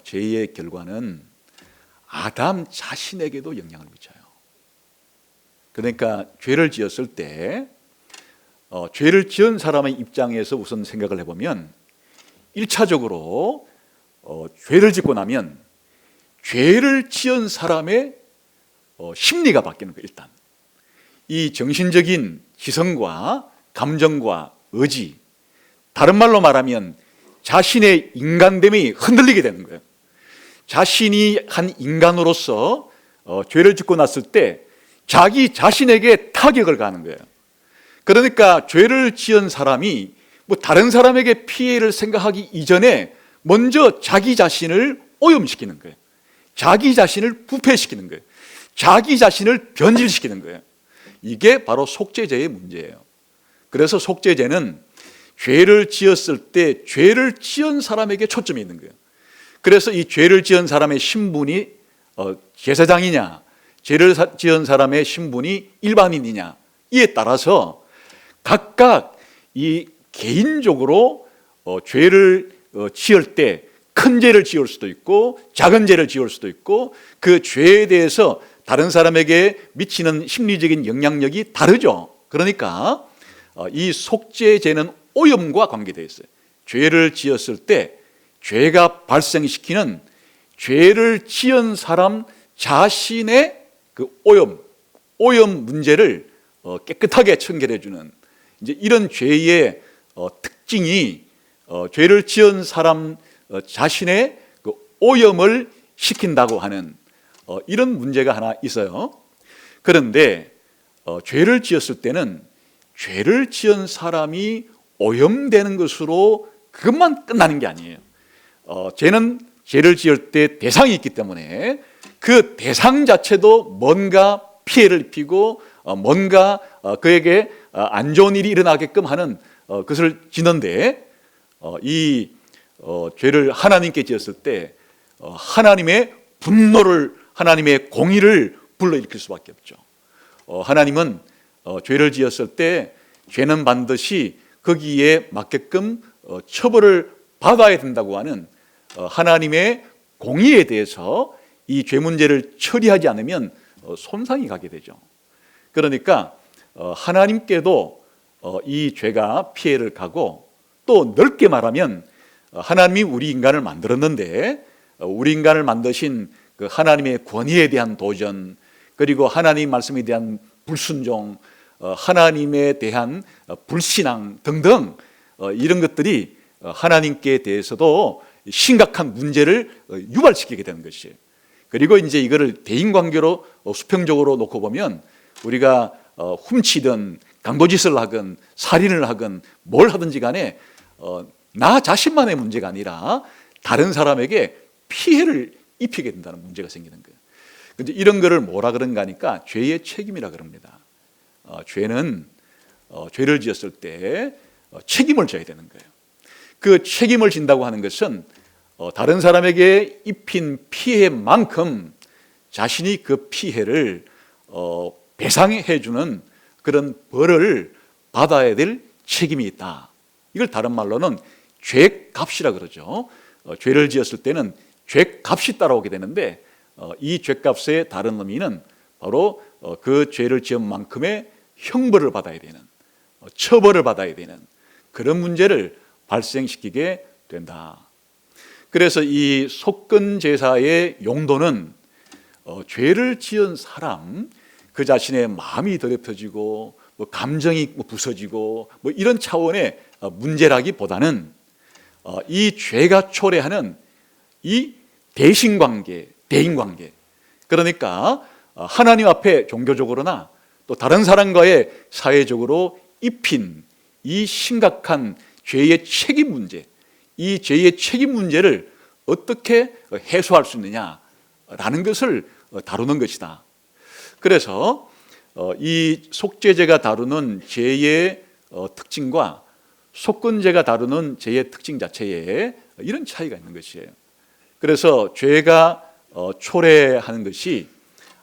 죄의 결과는 아담 자신에게도 영향을 미쳐요. 그러니까 죄를 지었을 때 죄를 지은 사람의 입장에서 우선 생각을 해보면 1차적으로 죄를 짓고 나면 죄를 지은 사람의 심리가 바뀌는 거예요. 일단 이 정신적인 지성과 감정과 의지, 다른 말로 말하면 자신의 인간됨이 흔들리게 되는 거예요. 자신이 한 인간으로서 죄를 짓고 났을 때 자기 자신에게 타격을 가하는 거예요. 그러니까 죄를 지은 사람이 뭐 다른 사람에게 피해를 생각하기 이전에 먼저 자기 자신을 오염시키는 거예요. 자기 자신을 부패시키는 거예요. 자기 자신을 변질시키는 거예요. 이게 바로 속죄제의 문제예요. 그래서 속죄제는 죄를 지었을 때 죄를 지은 사람에게 초점이 있는 거예요. 그래서 이 죄를 지은 사람의 신분이 제사장이냐, 죄를 지은 사람의 신분이 일반인이냐, 이에 따라서 각각 이 개인적으로 죄를 지을 때 큰 죄를 지을 수도 있고 작은 죄를 지을 수도 있고 그 죄에 대해서 다른 사람에게 미치는 심리적인 영향력이 다르죠. 그러니까 이 속죄죄는 오염과 관계되어 있어요. 죄를 지었을 때 죄가 발생시키는 죄를 지은 사람 자신의 그 오염 문제를 깨끗하게 청결해주는 이제 이런 죄의 특징이 죄를 지은 사람 자신의 그 오염을 시킨다고 하는 이런 문제가 하나 있어요. 그런데 죄를 지었을 때는 죄를 지은 사람이 오염되는 것으로 그것만 끝나는 게 아니에요. 죄는 죄를 지을 때 대상이 있기 때문에 그 대상 자체도 뭔가 피해를 입히고 뭔가 그에게 안 좋은 일이 일어나게끔 하는 것을 지는데 이 죄를 하나님께 지었을 때 하나님의 분노를, 하나님의 공의를 불러일으킬 수밖에 없죠. 하나님은 죄를 지었을 때 죄는 반드시 거기에 맞게끔 처벌을 받아야 된다고 하는 하나님의 공의에 대해서 이 죄 문제를 처리하지 않으면 손상이 가게 되죠. 그러니까 하나님께도 이 죄가 피해를 가고, 또 넓게 말하면 하나님이 우리 인간을 만들었는데 우리 인간을 만드신 그 하나님의 권위에 대한 도전, 그리고 하나님 말씀에 대한 불순종, 하나님에 대한 불신앙 등등 이런 것들이 하나님께 대해서도 심각한 문제를 유발시키게 되는 것이에요. 그리고 이제 이거를 대인관계로 수평적으로 놓고 보면 우리가 훔치든 강도짓을 하건 살인을 하건 뭘 하든지 간에 나 자신만의 문제가 아니라 다른 사람에게 피해를 입히게 된다는 문제가 생기는 거예요. 근데 이런 거를 뭐라 그런가 하니까 죄의 책임이라 그럽니다. 죄는 죄를 지었을 때 책임을 져야 되는 거예요. 그 책임을 진다고 하는 것은 다른 사람에게 입힌 피해만큼 자신이 그 피해를 배상해 주는 그런 벌을 받아야 될 책임이 있다. 이걸 다른 말로는 죄값이라 그러죠. 죄를 지었을 때는 죄값이 따라오게 되는데 이 죄값의 다른 의미는 바로 그 죄를 지은 만큼의 형벌을 받아야 되는, 처벌을 받아야 되는 그런 문제를 발생시키게 된다. 그래서 이 속건 제사의 용도는 죄를 지은 사람 그 자신의 마음이 더럽혀지고 감정이 부서지고 이런 차원의 문제라기보다는 이 죄가 초래하는 이 대신관계, 대인관계, 그러니까 하나님 앞에 종교적으로나 또 다른 사람과의 사회적으로 입힌 이 심각한 죄의 책임 문제, 이 죄의 책임 문제를 어떻게 해소할 수 있느냐라는 것을 다루는 것이다. 그래서 이 속죄제가 다루는 죄의 특징과 속건제가 다루는 죄의 특징 자체에 이런 차이가 있는 것이에요. 그래서 죄가 초래하는 것이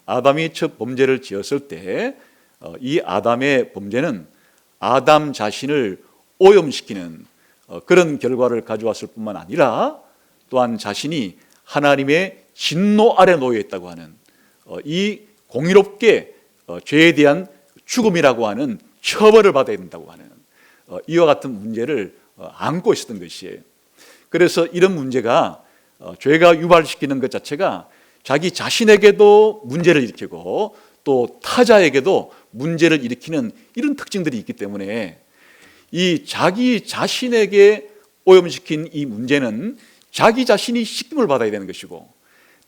아담이 첫 범죄를 지었을 때 이 아담의 범죄는 아담 자신을 오염시키는 그런 결과를 가져왔을 뿐만 아니라 또한 자신이 하나님의 진노 아래 놓여 있다고 하는 이 공의롭게 죄에 대한 죽음이라고 하는 처벌을 받아야 된다고 하는 이와 같은 문제를 안고 있었던 것이에요. 그래서 이런 문제가 죄가 유발시키는 것 자체가 자기 자신에게도 문제를 일으키고 또 타자에게도 문제를 일으키는 이런 특징들이 있기 때문에 이 자기 자신에게 오염시킨 이 문제는 자기 자신이 씻김을 받아야 되는 것이고,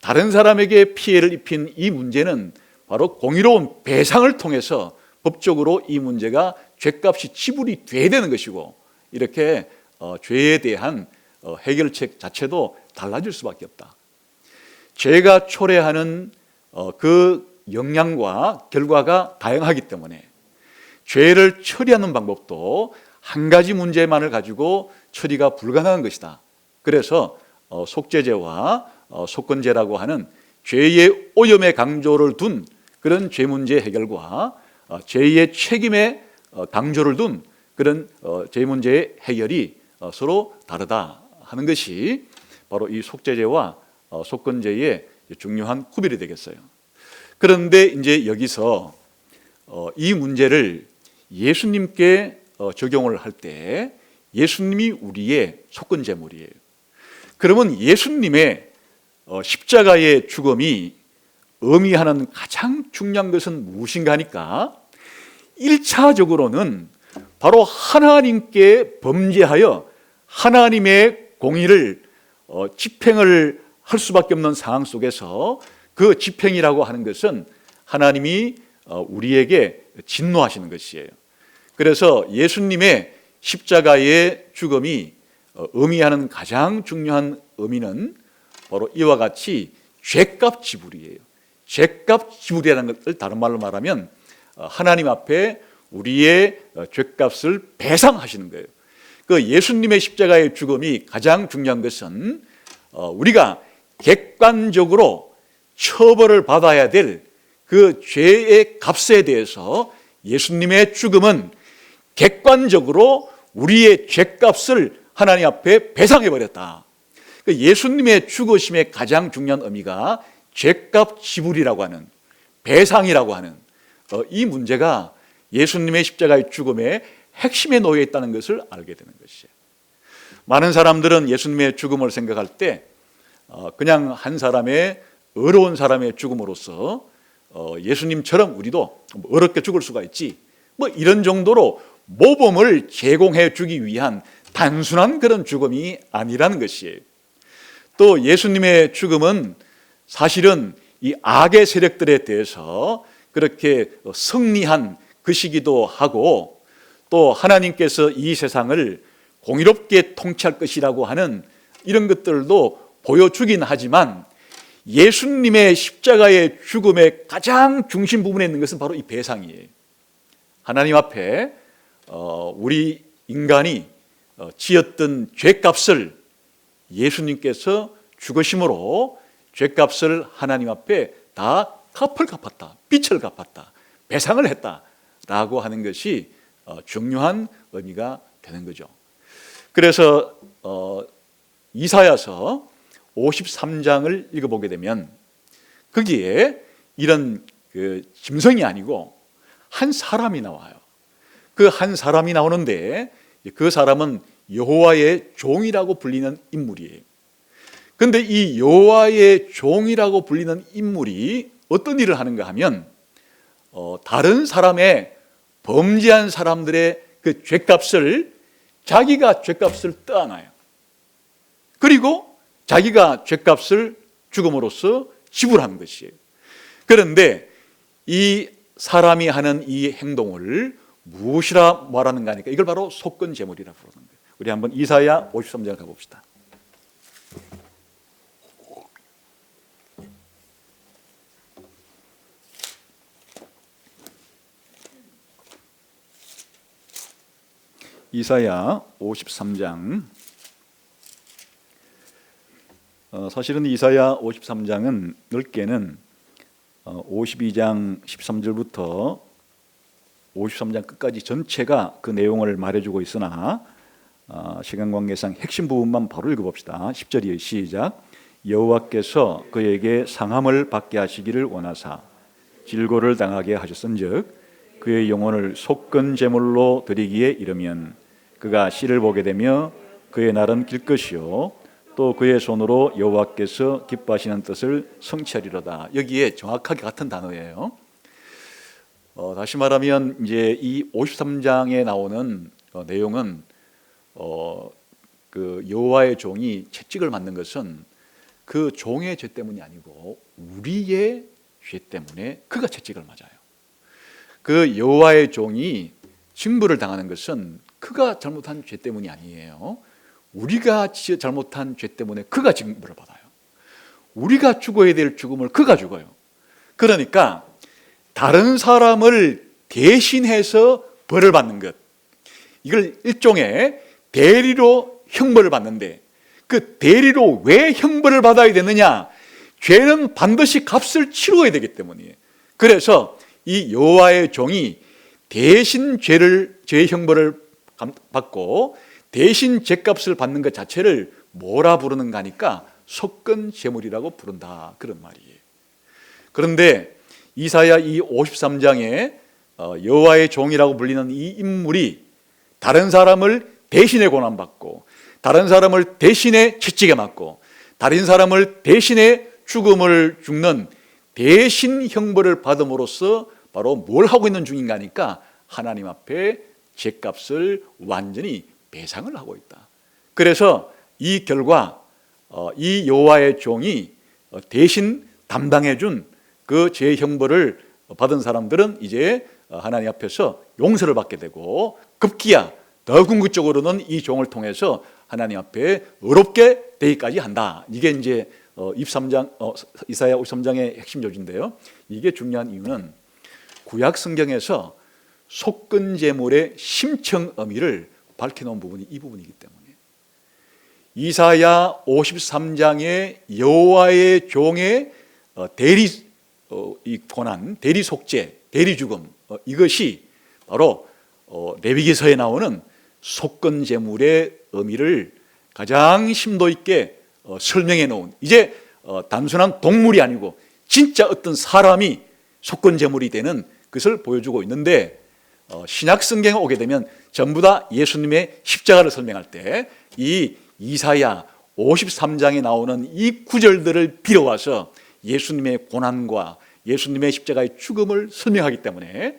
다른 사람에게 피해를 입힌 이 문제는 바로 공의로운 배상을 통해서 법적으로 이 문제가 죄값이 지불이 돼야 되는 것이고, 이렇게 죄에 대한 해결책 자체도 달라질 수밖에 없다. 죄가 초래하는 그 영향과 결과가 다양하기 때문에 죄를 처리하는 방법도 한 가지 문제만을 가지고 처리가 불가능한 것이다. 그래서 속죄죄와 속건죄라고 하는 죄의 오염의 강조를 둔 그런 죄 문제 해결과 죄의 책임에 강조를 둔 그런 죄 문제의 해결이 서로 다르다 하는 것이 바로 이 속죄죄와 속건죄의 중요한 구별이 되겠어요. 그런데 이제 여기서 이 문제를 예수님께 적용을 할 때 예수님이 우리의 속건제물이에요. 그러면 예수님의 십자가의 죽음이 의미하는 가장 중요한 것은 무엇인가 하니까 1차적으로는 바로 하나님께 범죄하여 하나님의 공의를 집행을 할 수밖에 없는 상황 속에서 그 집행이라고 하는 것은 하나님이 우리에게 진노하시는 것이에요. 그래서 예수님의 십자가의 죽음이 의미하는 가장 중요한 의미는 바로 이와 같이 죄값 지불이에요. 죄값 지불이라는 것을 다른 말로 말하면 하나님 앞에 우리의 죄값을 배상하시는 거예요. 그 예수님의 십자가의 죽음이 가장 중요한 것은 우리가 객관적으로 처벌을 받아야 될 그 죄의 값에 대해서 예수님의 죽음은 객관적으로 우리의 죄값을 하나님 앞에 배상해 버렸다. 예수님의 죽으심의 가장 중요한 의미가 죄값 지불이라고 하는, 배상이라고 하는 이 문제가 예수님의 십자가의 죽음의 핵심에 놓여 있다는 것을 알게 되는 것이에요. 많은 사람들은 예수님의 죽음을 생각할 때 그냥 한 사람의 어려운 사람의 죽음으로서 예수님처럼 우리도 어렵게 죽을 수가 있지, 뭐 이런 정도로 모범을 제공해 주기 위한 단순한 그런 죽음이 아니라는 것이에요. 또 예수님의 죽음은 사실은 이 악의 세력들에 대해서 그렇게 승리한 것이기도 하고, 또 하나님께서 이 세상을 공의롭게 통치할 것이라고 하는 이런 것들도 보여주긴 하지만, 예수님의 십자가의 죽음의 가장 중심 부분에 있는 것은 바로 이 배상이에요. 하나님 앞에 우리 인간이 지었던 죄값을 예수님께서 죽으심으로 죄값을 하나님 앞에 다 값을 갚았다, 빚을 갚았다, 배상을 했다라고 하는 것이 중요한 의미가 되는 거죠. 그래서 이사야서 53장을 읽어보게 되면 거기에 이런 그 짐승이 아니고 한 사람이 나와요. 그 한 사람이 나오는데 그 사람은 여호와의 종이라고 불리는 인물이에요. 그런데 이 여호와의 종이라고 불리는 인물이 어떤 일을 하는가 하면 다른 사람의 범죄한 사람들의 그 죄값을 자기가 죄값을 떠안아요. 그리고 자기가 죄값을 죽음으로써 지불하는 것이에요. 그런데 이 사람이 하는 이 행동을 무엇이라 말하는가 하니까 이걸 바로 속건제물이라 부르는 거예요. 우리 한번 이사야 53장 가봅시다. 이사야 53장. 사실은 이사야 53장은 넓게는 52장 13절부터 53장 끝까지 전체가 그 내용을 말해주고 있으나 시간 관계상 핵심 부분만 바로 읽어봅시다. 10절이에요. 시작. 여호와께서 그에게 상함을 받게 하시기를 원하사 질고를 당하게 하셨은즉 그의 영혼을 속건 제물로 드리기에 이르면 그가 씨를 보게 되며 그의 날은 길 것이요 또 그의 손으로 여호와께서 기뻐하시는 뜻을 성취하리로다. 여기에 정확하게 같은 단어예요. 다시 말하면 이제 이 53장에 나오는 내용은 그 여호와의 종이 채찍을 맞는 것은 그 종의 죄 때문이 아니고 우리의 죄 때문에 그가 채찍을 맞아요. 그 여호와의 종이 징벌을 당하는 것은 그가 잘못한 죄 때문이 아니에요. 우리가 잘못한 죄 때문에 그가 징벌을 받아요. 우리가 죽어야 될 죽음을 그가 죽어요. 그러니까 다른 사람을 대신해서 벌을 받는 것, 이걸 일종의 대리로 형벌을 받는데 그 대리로 왜 형벌을 받아야 되느냐? 죄는 반드시 값을 치러야 되기 때문이에요. 그래서 이 여호와의 종이 대신 죄의 형벌을 받고 대신 죄값을 받는 것 자체를 뭐라 부르는가 하니까 속건 제물이라고 부른다, 그런 말이에요. 그런데 이사야 이 53장에 여호와의 종이라고 불리는 이 인물이 다른 사람을 대신에 고난받고 다른 사람을 대신에 채찍에 맞고 다른 사람을 대신에 죽음을 죽는 대신 형벌을 받음으로써 바로 뭘 하고 있는 중인가 하니까 하나님 앞에 죄값을 완전히 배상을 하고 있다. 그래서 이 결과 이 여호와의 종이 대신 담당해 준 그 죄 형벌을 받은 사람들은 이제 하나님 앞에서 용서를 받게 되고 급기야 더 궁극적으로는 이 종을 통해서 하나님 앞에 의롭게 되기까지 한다. 이게 이제 23장 이사야 53장의 핵심 요지인데요. 이게 중요한 이유는 구약 성경에서 속건 제물의 심층 의미를 밝혀놓은 부분이 이 부분이기 때문에 이사야 53장의 여호와의 종의 대리 이 고난, 대리 속죄, 대리 죽음, 이것이 바로 레위기서에 나오는 속건 제물의 의미를 가장 심도 있게 설명해 놓은, 이제 단순한 동물이 아니고 진짜 어떤 사람이 속건 제물이 되는 것을 보여주고 있는데, 신약 성경에 오게 되면 전부 다 예수님의 십자가를 설명할 때 이 이사야 53장에 나오는 이 구절들을 빌어와서 예수님의 고난과 예수님의 십자가의 죽음을 설명하기 때문에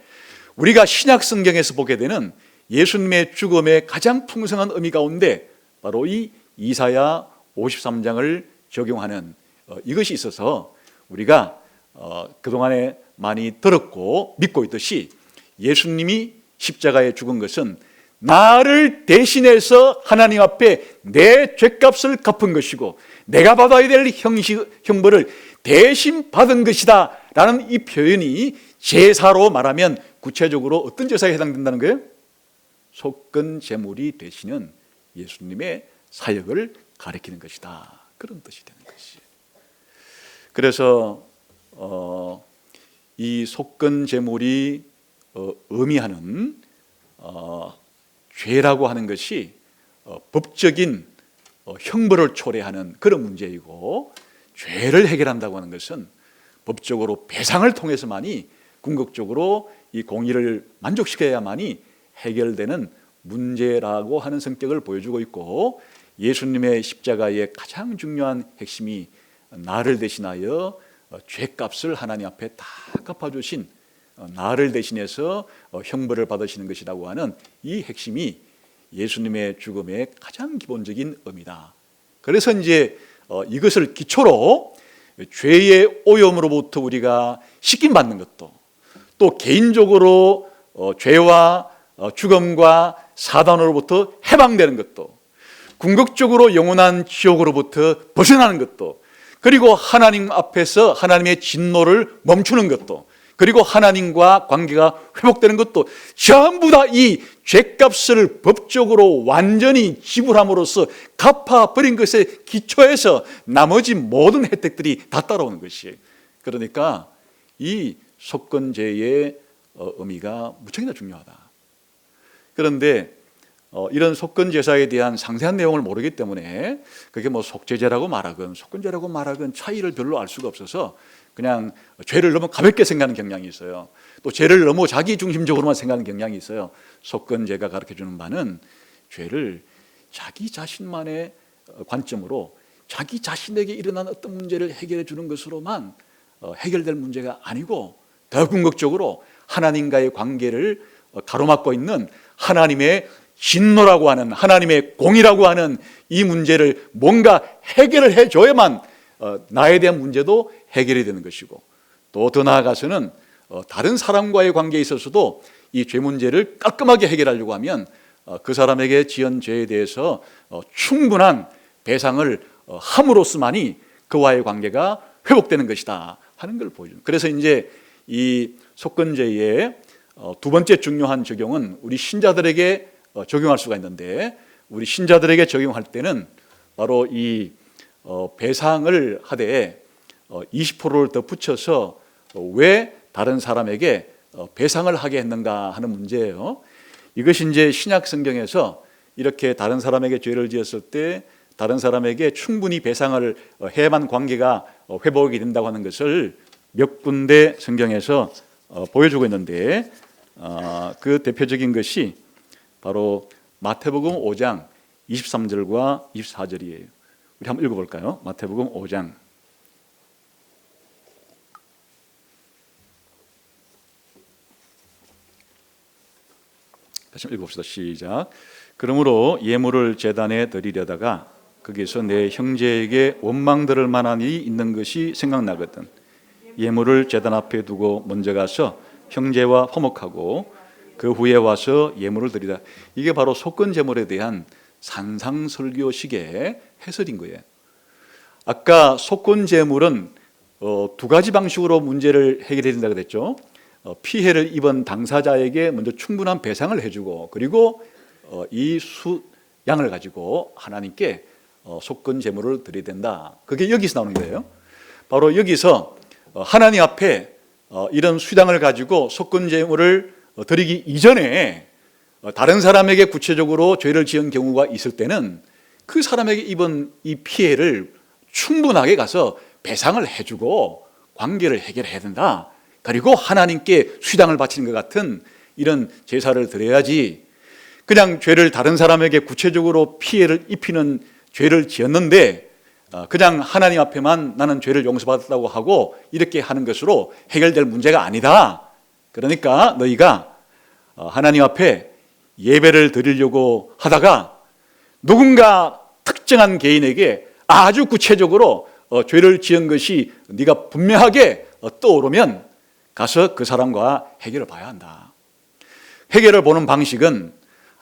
우리가 신약 성경에서 보게 되는 예수님의 죽음의 가장 풍성한 의미 가운데 바로 이 이사야 53장을 적용하는 이것이 있어서 우리가 그동안에 많이 들었고 믿고 있듯이 예수님이 십자가에 죽은 것은 나를 대신해서 하나님 앞에 내 죄값을 갚은 것이고 내가 받아야 될 형벌을 대신 받은 것이다 라는 이 표현이 제사로 말하면 구체적으로 어떤 제사에 해당된다는 거예요? 속건 제물이 되시는 예수님의 사역을 가리키는 것이다, 그런 뜻이 되는 것이에요. 그래서 이 속건 제물이 의미하는 죄라고 하는 것이 법적인 형벌을 초래하는 그런 문제이고, 죄를 해결한다고 하는 것은 법적으로 배상을 통해서만이 궁극적으로 이 공의를 만족시켜야만이 해결되는 문제라고 하는 성격을 보여주고 있고, 예수님의 십자가의 가장 중요한 핵심이 나를 대신하여 죄값을 하나님 앞에 다 갚아주신 나를 대신해서 형벌을 받으시는 것이라고 하는 이 핵심이 예수님의 죽음의 가장 기본적인 의미다. 그래서 이제 이것을 기초로 죄의 오염으로부터 우리가 씻김 받는 것도, 또 개인적으로 죄와 죽음과 사단으로부터 해방되는 것도, 궁극적으로 영원한 지옥으로부터 벗어나는 것도, 그리고 하나님 앞에서 하나님의 진노를 멈추는 것도, 그리고 하나님과 관계가 회복되는 것도 전부 다 이 죄값을 법적으로 완전히 지불함으로써 갚아버린 것에 기초해서 나머지 모든 혜택들이 다 따라오는 것이에요. 그러니까 이 속건제의 의미가 무척이나 중요하다. 그런데 이런 속건제사에 대한 상세한 내용을 모르기 때문에 그게 뭐 속죄제라고 말하건 속건제라고 말하건 차이를 별로 알 수가 없어서 그냥 죄를 너무 가볍게 생각하는 경향이 있어요. 또 죄를 너무 자기 중심적으로만 생각하는 경향이 있어요. 속건제가 가르쳐주는 바는 죄를 자기 자신만의 관점으로 자기 자신에게 일어난 어떤 문제를 해결해 주는 것으로만 해결될 문제가 아니고 더 궁극적으로 하나님과의 관계를 가로막고 있는 하나님의 진노라고 하는, 하나님의 공이라고 하는 이 문제를 뭔가 해결을 해줘야만 나에 대한 문제도 해결이 되는 것이고, 또 더 나아가서는 다른 사람과의 관계에 있어서도 이 죄 문제를 깔끔하게 해결하려고 하면 그 사람에게 지은 죄에 대해서 충분한 배상을 함으로써만이 그와의 관계가 회복되는 것이다 하는 걸 보여줍니다. 그래서 이제 이 속건제의 두 번째 중요한 적용은 우리 신자들에게 적용할 수가 있는데, 우리 신자들에게 적용할 때는 바로 이 배상을 하되 20%를 더 붙여서 왜 다른 사람에게 배상을 하게 했는가 하는 문제예요. 이것이 이제 신약 성경에서 이렇게 다른 사람에게 죄를 지었을 때 다른 사람에게 충분히 배상을 해야만 관계가 회복이 된다고 하는 것을 몇 군데 성경에서 보여주고 있는데, 그 대표적인 것이 바로 마태복음 5장 23절과 24절이에요. 우리 한번 읽어볼까요? 마태복음 5장. 다시 읽어봅시다. 시작. 그러므로 예물을 제단에 드리려다가 거기서 내 형제에게 원망 들을 만한 일이 있는 것이 생각나거든. 예물을 제단 앞에 두고 먼저 가서 형제와 화목하고 그 후에 와서 예물을 드리라. 이게 바로 속건제물에 대한 산상설교식의 해설인 거예요. 아까 속건제물은 두 가지 방식으로 문제를 해결해야 된다고 그랬죠. 피해를 입은 당사자에게 먼저 충분한 배상을 해주고, 그리고 이 수양을 가지고 하나님께 속건제물을 드려야 된다. 그게 여기서 나오는 거예요. 바로 여기서 하나님 앞에 이런 수양을 가지고 속건제물을 드리기 이전에 다른 사람에게 구체적으로 죄를 지은 경우가 있을 때는 그 사람에게 입은 이 피해를 충분하게 가서 배상을 해주고 관계를 해결해야 된다. 그리고 하나님께 수당을 바치는 것 같은 이런 제사를 드려야지, 그냥 죄를 다른 사람에게 구체적으로 피해를 입히는 죄를 지었는데 그냥 하나님 앞에만 나는 죄를 용서받았다고 하고 이렇게 하는 것으로 해결될 문제가 아니다. 그러니까 너희가 하나님 앞에 예배를 드리려고 하다가 누군가 특정한 개인에게 아주 구체적으로 죄를 지은 것이 네가 분명하게 떠오르면 가서 그 사람과 해결을 봐야 한다. 해결을 보는 방식은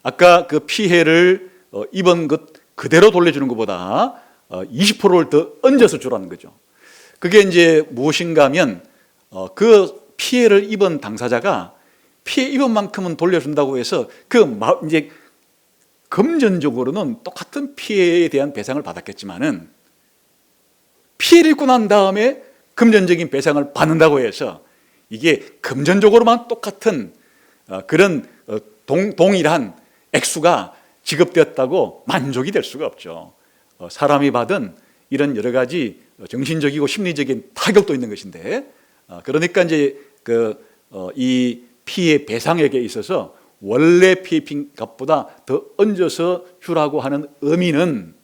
아까 그 피해를 입은 것 그대로 돌려주는 것보다 20%를 더 얹어서 주라는 거죠. 그게 이제 무엇인가 하면 그 피해를 입은 당사자가 피해 입은 만큼은 돌려준다고 해서 이제 금전적으로는 똑같은 피해에 대한 배상을 받았겠지만은 피해를 입고 난 다음에 금전적인 배상을 받는다고 해서 이게 금전적으로만 똑같은 그런 동일한 액수가 지급되었다고 만족이 될 수가 없죠. 사람이 받은 이런 여러 가지 정신적이고 심리적인 타격도 있는 것인데, 그러니까 이제 이 피해 배상액에 있어서 원래 피해 값보다 더 얹어서 주라고 하는 의미는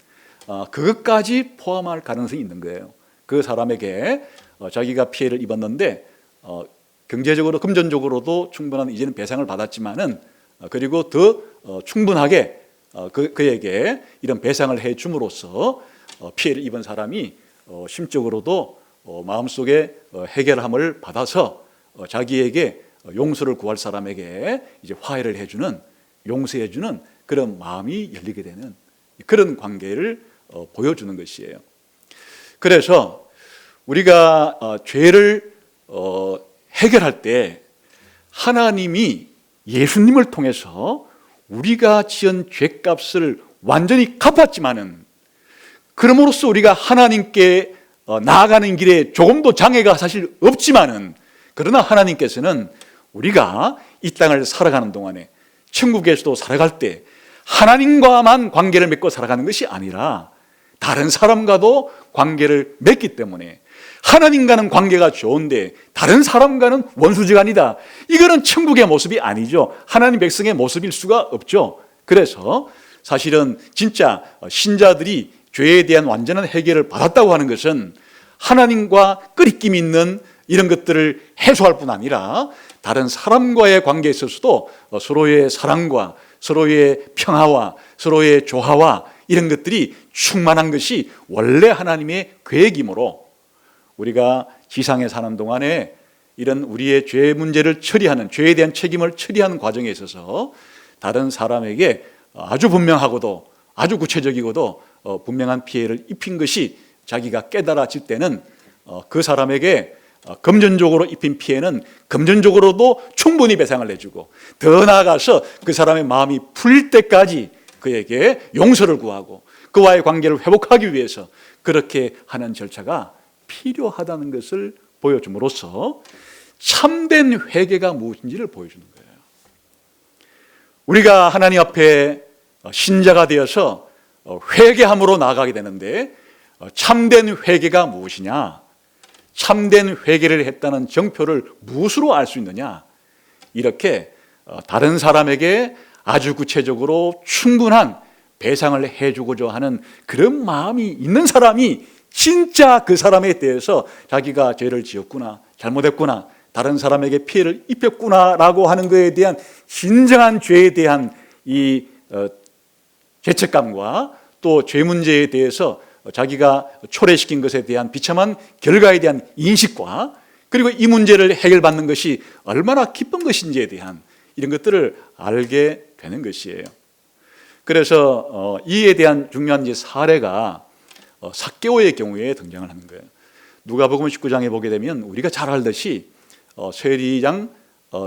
그것까지 포함할 가능성이 있는 거예요. 그 사람에게 자기가 피해를 입었는데 경제적으로 금전적으로도 충분한 이제는 배상을 받았지만은 그리고 더 충분하게 그에게 이런 배상을 해 줌으로써 피해를 입은 사람이 심적으로도 마음속에 해결함을 받아서 자기에게 용서를 구할 사람에게 이제 화해를 해주는, 용서해주는 그런 마음이 열리게 되는 그런 관계를 보여주는 것이에요. 그래서 우리가 죄를 해결할 때 하나님이 예수님을 통해서 우리가 지은 죄값을 완전히 갚았지만은, 그럼으로써 우리가 하나님께 나아가는 길에 조금도 장애가 사실 없지만은, 그러나 하나님께서는 우리가 이 땅을 살아가는 동안에, 천국에서도 살아갈 때 하나님과만 관계를 맺고 살아가는 것이 아니라 다른 사람과도 관계를 맺기 때문에, 하나님과는 관계가 좋은데 다른 사람과는 원수지간이다, 이거는 천국의 모습이 아니죠. 하나님 백성의 모습일 수가 없죠. 그래서 사실은 진짜 신자들이 죄에 대한 완전한 해결을 받았다고 하는 것은 하나님과 끓이낌 있는 이런 것들을 해소할 뿐 아니라 다른 사람과의 관계에 있어서도 서로의 사랑과 서로의 평화와 서로의 조화와 이런 것들이 충만한 것이 원래 하나님의 계획이므로, 우리가 지상에 사는 동안에 이런 우리의 죄 문제를 처리하는, 죄에 대한 책임을 처리하는 과정에 있어서 다른 사람에게 아주 분명하고도 아주 구체적이고도 분명한 피해를 입힌 것이 자기가 깨달아질 때는 그 사람에게 금전적으로 입힌 피해는 금전적으로도 충분히 배상을 해주고, 더 나아가서 그 사람의 마음이 풀릴 때까지 그에게 용서를 구하고 그와의 관계를 회복하기 위해서 그렇게 하는 절차가 필요하다는 것을 보여줌으로써 참된 회개가 무엇인지를 보여주는 거예요. 우리가 하나님 앞에 신자가 되어서 회개함으로 나아가게 되는데, 참된 회개가 무엇이냐, 참된 회개를 했다는 정표를 무엇으로 알 수 있느냐, 이렇게 다른 사람에게 아주 구체적으로 충분한 배상을 해주고자 하는 그런 마음이 있는 사람이 진짜 그 사람에 대해서 자기가 죄를 지었구나, 잘못했구나, 다른 사람에게 피해를 입혔구나라고 하는 것에 대한 진정한 죄에 대한 이 죄책감과 또 죄 문제에 대해서 자기가 초래시킨 것에 대한 비참한 결과에 대한 인식과, 그리고 이 문제를 해결받는 것이 얼마나 기쁜 것인지에 대한 이런 것들을 알게 되는 것이에요. 그래서 이에 대한 중요한 사례가 삭개오의 경우에 등장을 하는 거예요. 누가복음 19장에 보게 되면 우리가 잘 알듯이 세리장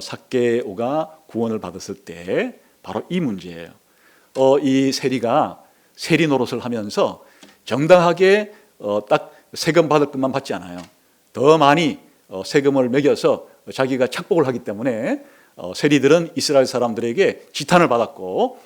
삭개오가 구원을 받았을 때 바로 이 문제예요. 이 세리가 세리 노릇을 하면서 정당하게 딱 세금 받을 것만 받지 않아요. 더 많이 세금을 매겨서 자기가 착복을 하기 때문에 세리들은 이스라엘 사람들에게 지탄을 받았고,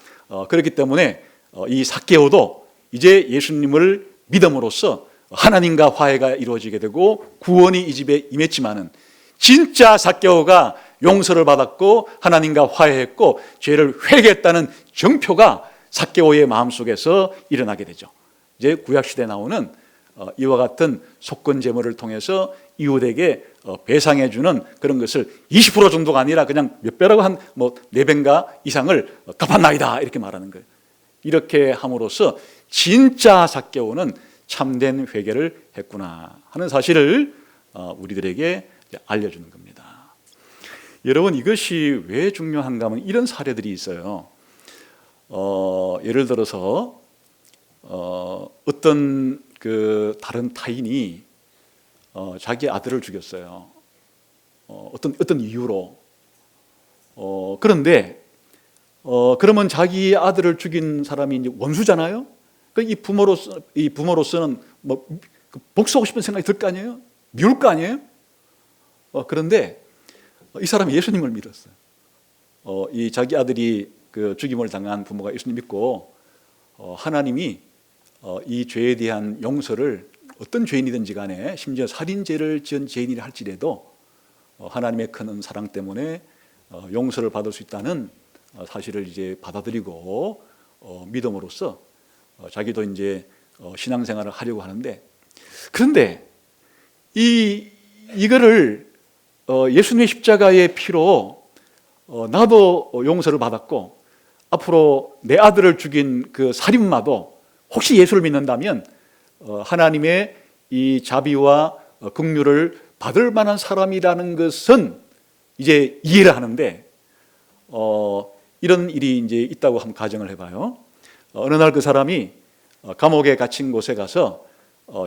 그렇기 때문에 이 삭개오도 이제 예수님을 믿음으로써 하나님과 화해가 이루어지게 되고 구원이 이 집에 임했지만은, 진짜 삭개오가 용서를 받았고 하나님과 화해했고 죄를 회개했다는 정표가 삭개오의 마음속에서 일어나게 되죠. 이제 구약시대에 나오는 이와 같은 속건 제물을 통해서 이웃에게 배상해 주는 그런 것을 20% 정도가 아니라 그냥 몇 배라고 한 4배인가 이상을 갚았나이다, 이렇게 말하는 거예요. 이렇게 함으로써 진짜 삭개오는 참된 회개를 했구나 하는 사실을 우리들에게 알려주는 겁니다. 여러분, 이것이 왜 중요한가 하면 이런 사례들이 있어요. 예를 들어서 어떤 그 다른 타인이 자기 아들을 죽였어요. 어떤 이유로. 그런데 그러면 자기 아들을 죽인 사람이 이제 원수잖아요. 이 부모로서는 복수하고 싶은 생각이 들 거 아니에요. 미울 거 아니에요. 그런데 이 사람이 예수님을 믿었어요. 이 자기 아들이 그 죽임을 당한 부모가 예수님 믿고 하나님이 이 죄에 대한 용서를, 어떤 죄인이든지 간에 심지어 살인죄를 지은 죄인이라 할지라도 하나님의 큰 사랑 때문에 용서를 받을 수 있다는 사실을 이제 받아들이고 믿음으로써 자기도 이제 신앙생활을 하려고 하는데, 그런데 이거를 예수님의 십자가의 피로 나도 용서를 받았고 앞으로 내 아들을 죽인 그 살인마도 혹시 예수를 믿는다면 하나님의 이 자비와 긍휼을 받을 만한 사람이라는 것은 이제 이해를 하는데 이런 일이 이제 있다고 한번 가정을 해봐요. 어느 날 그 사람이 감옥에 갇힌 곳에 가서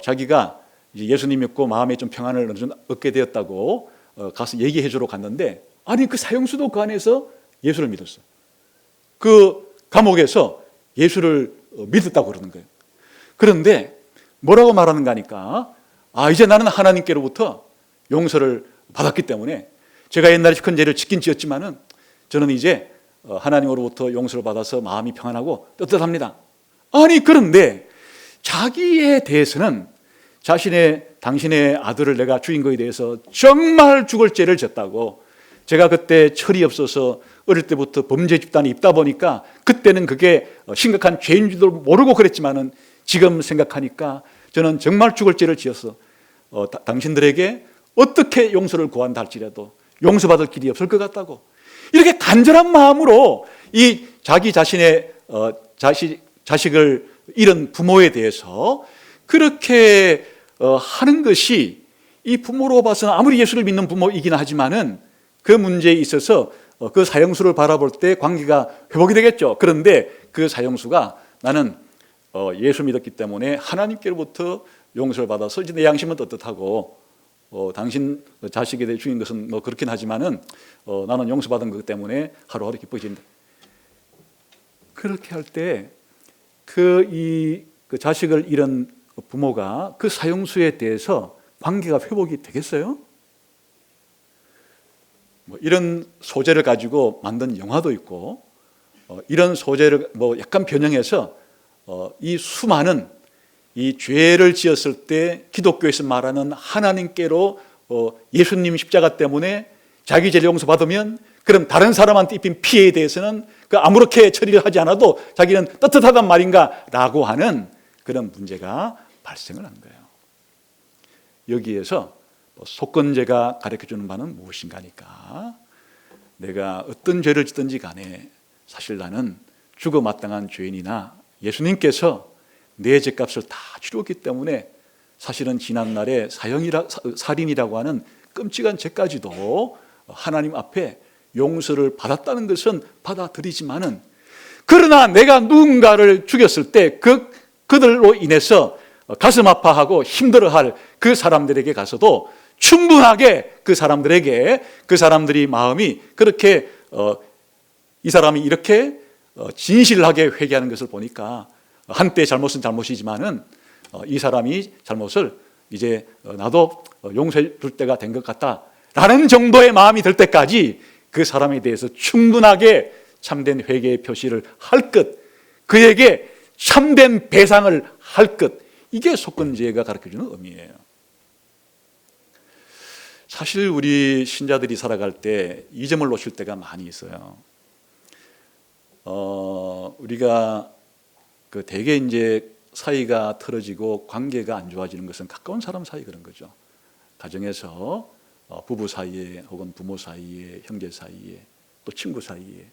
자기가 이제 예수님 믿고 마음에 좀 평안을 어느 정도 얻게 되었다고 가서 얘기해 주러 갔는데, 아니 그 사형수도 그 안에서 예수를 믿었어. 그 감옥에서 예수를 믿었다고 그러는 거예요. 그런데 뭐라고 말하는가 하니까, 이제 나는 하나님께로부터 용서를 받았기 때문에 제가 옛날에 큰 죄를 짓긴 지었지만은 저는 이제 하나님으로부터 용서를 받아서 마음이 평안하고 떳떳합니다. 아니 그런데 자기에 대해서는 당신의 아들을 내가 죽인 거에 대해서 정말 죽을 죄를 졌다고, 제가 그때 철이 없어서 어릴 때부터 범죄 집단에 있다 보니까 그때는 그게 심각한 죄인 줄도 모르고 그랬지만은 지금 생각하니까 저는 정말 죽을 죄를 지었어. 당신들에게 어떻게 용서를 구한다 할지라도 용서받을 길이 없을 것 같다고, 이렇게 간절한 마음으로 이 자기 자신의 자식을 잃은 부모에 대해서 그렇게 하는 것이, 이 부모로 봐서는 아무리 예수를 믿는 부모이긴 하지만은 그 문제에 있어서 그 사형수를 바라볼 때 관계가 회복이 되겠죠. 그런데 그 사형수가 나는 예수 믿었기 때문에 하나님께로부터 용서를 받아서 이제 내 양심은 떳떳하고 당신 자식에 대해 죽인 것은 뭐 그렇긴 하지만은 나는 용서받은 것 때문에 하루하루 기뻐진다. 그렇게 할 때 그 자식을 잃은 부모가 그 사형수에 대해서 관계가 회복이 되겠어요? 뭐 이런 소재를 가지고 만든 영화도 있고, 이런 소재를 뭐 약간 변형해서 이 수많은 이 죄를 지었을 때 기독교에서 말하는 하나님께로 예수님 십자가 때문에 자기 죄를 용서받으면 그럼 다른 사람한테 입힌 피해에 대해서는 그 아무렇게 처리를 하지 않아도 자기는 떳떳하단 말인가 라고 하는 그런 문제가 발생을 한 거예요. 여기에서 속건제가 가르쳐주는 바는 무엇인가 하니까, 내가 어떤 죄를 짓든지 간에 사실 나는 죽어 마땅한 죄인이나 예수님께서 내 죄값을 다 치렀기 때문에 사실은 지난날에 살인이라고 하는 끔찍한 죄까지도 하나님 앞에 용서를 받았다는 것은 받아들이지만은, 그러나 내가 누군가를 죽였을 때 그들로 인해서 가슴 아파하고 힘들어할 그 사람들에게 가서도 충분하게 그 사람들이 마음이 그렇게 이 사람이 이렇게 진실하게 회개하는 것을 보니까 한때 잘못은 잘못이지만은 이 사람이 잘못을 이제 나도 용서해 줄 때가 된 것 같다라는 정도의 마음이 들 때까지 그 사람에 대해서 충분하게 참된 회개의 표시를 할 것, 그에게 참된 배상을 할 것, 이게 속건제가 가르쳐주는 의미예요. 사실 우리 신자들이 살아갈 때 이 점을 놓칠 때가 많이 있어요. 우리가 대개 이제 사이가 틀어지고 관계가 안 좋아지는 것은 가까운 사람 사이 그런 거죠. 가정에서 부부 사이에, 혹은 부모 사이에, 형제 사이에, 또 친구 사이에,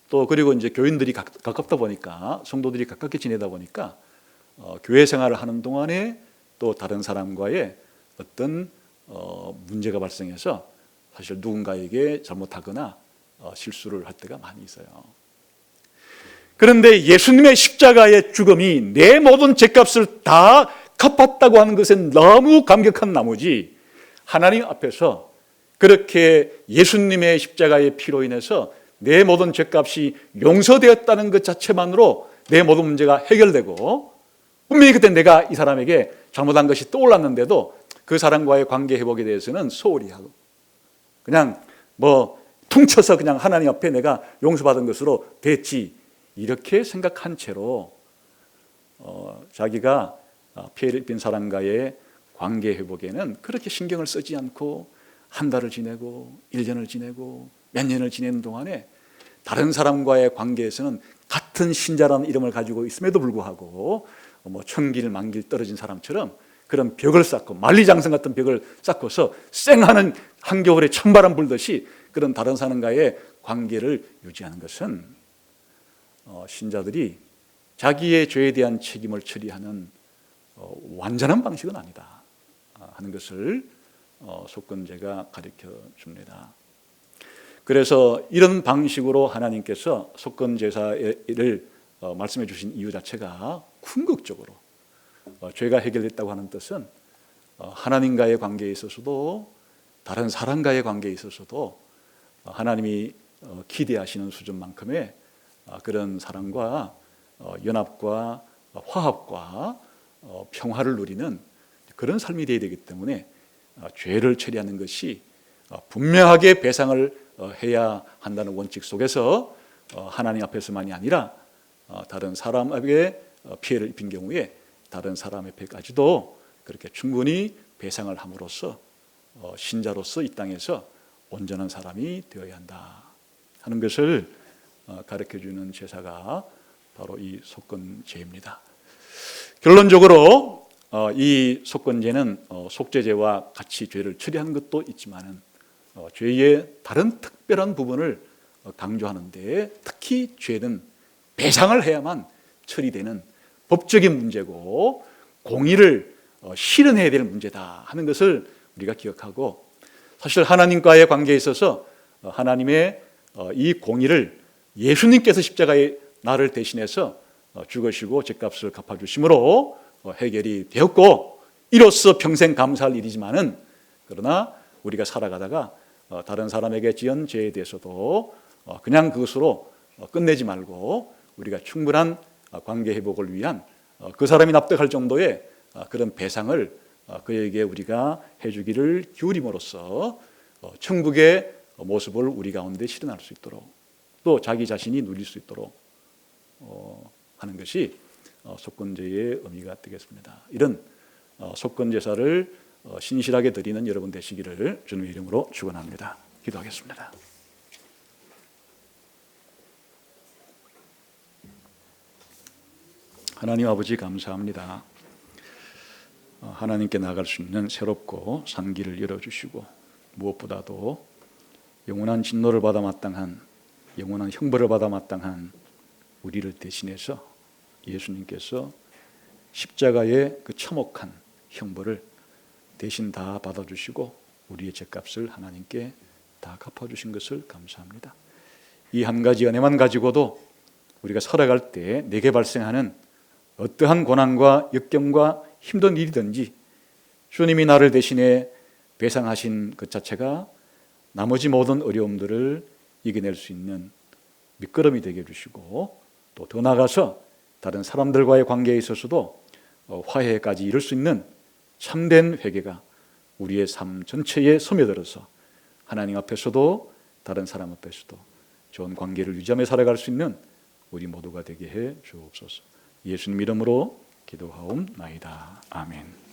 또 그리고 이제 교인들이 가깝다 보니까, 성도들이 가깝게 지내다 보니까 교회 생활을 하는 동안에 또 다른 사람과의 어떤 문제가 발생해서 사실 누군가에게 잘못하거나 실수를 할 때가 많이 있어요. 그런데 예수님의 십자가의 죽음이 내 모든 죄값을 다 갚았다고 하는 것은 너무 감격한 나머지, 하나님 앞에서 그렇게 예수님의 십자가의 피로 인해서 내 모든 죄값이 용서되었다는 것 자체만으로 내 모든 문제가 해결되고, 분명히 그때 내가 이 사람에게 잘못한 것이 떠올랐는데도 그 사람과의 관계 회복에 대해서는 소홀히 하고 그냥 퉁쳐서 그냥 하나님 앞에 내가 용서받은 것으로 됐지, 이렇게 생각한 채로 자기가 피해를 입힌 사람과의 관계 회복에는 그렇게 신경을 쓰지 않고 한 달을 지내고 1년을 지내고 몇 년을 지내는 동안에 다른 사람과의 관계에서는 같은 신자라는 이름을 가지고 있음에도 불구하고 천길 만길 떨어진 사람처럼 그런 벽을 쌓고, 만리장성 같은 벽을 쌓고서 쌩하는 한겨울에 찬바람 불듯이 그런 다른 사람과의 관계를 유지하는 것은 신자들이 자기의 죄에 대한 책임을 처리하는 완전한 방식은 아니다 하는 것을 속건제가 가르쳐 줍니다. 그래서 이런 방식으로 하나님께서 속건제사를 말씀해 주신 이유 자체가 궁극적으로 죄가 해결됐다고 하는 뜻은 하나님과의 관계에 있어서도 다른 사람과의 관계에 있어서도 하나님이 기대하시는 수준만큼의 그런 사랑과 연합과 화합과 평화를 누리는 그런 삶이 되어야 되기 때문에 죄를 처리하는 것이 분명하게 배상을 해야 한다는 원칙 속에서 하나님 앞에서만이 아니라 다른 사람에게 피해를 입힌 경우에 다른 사람에게까지도 그렇게 충분히 배상을 함으로써 신자로서 이 땅에서 온전한 사람이 되어야 한다 하는 것을 가르쳐주는 제사가 바로 이 속건제입니다. 결론적으로 이 속건제는 속죄제와 같이 죄를 처리하는 것도 있지만은 죄의 다른 특별한 부분을 강조하는데 특히 죄는 배상을 해야만 처리되는 법적인 문제고 공의를 실현해야 될 문제다 하는 것을 우리가 기억하고, 사실 하나님과의 관계에 있어서 하나님의 이 공의를 예수님께서 십자가에 나를 대신해서 죽으시고 죄값을 갚아주심으로 해결이 되었고, 이로써 평생 감사할 일이지만은 그러나 우리가 살아가다가 다른 사람에게 지은 죄에 대해서도 그냥 그것으로 끝내지 말고 우리가 충분한 관계 회복을 위한 그 사람이 납득할 정도의 그런 배상을 그에게 우리가 해주기를 기울임으로써 천국의 모습을 우리 가운데 실현할 수 있도록 또 자기 자신이 누릴 수 있도록 하는 것이 속건제의 의미가 되겠습니다. 이런 속건제사를 신실하게 드리는 여러분 되시기를 주님의 이름으로 축원합니다. 기도하겠습니다. 하나님 아버지 감사합니다. 하나님께 나아갈 수 있는 새롭고 산 길을 열어주시고 무엇보다도 영원한 진노를 받아 마땅한 영원한 형벌을 받아 마땅한 우리를 대신해서 예수님께서 십자가의 그 참혹한 형벌을 대신 다 받아주시고 우리의 죄값을 하나님께 다 갚아주신 것을 감사합니다. 이 한 가지 은혜만 가지고도 우리가 살아갈 때 내게 발생하는 어떠한 고난과 역경과 힘든 일이든지 주님이 나를 대신해 배상하신 것 자체가 나머지 모든 어려움들을 이겨낼 수 있는 밑거름이 되게 해주시고 또 더 나아가서 다른 사람들과의 관계에 있어서도 화해까지 이룰 수 있는 참된 회개가 우리의 삶 전체에 스며들어서 하나님 앞에서도 다른 사람 앞에서도 좋은 관계를 유지하며 살아갈 수 있는 우리 모두가 되게 해 주옵소서. 예수님 이름으로 기도하옵나이다. 아멘.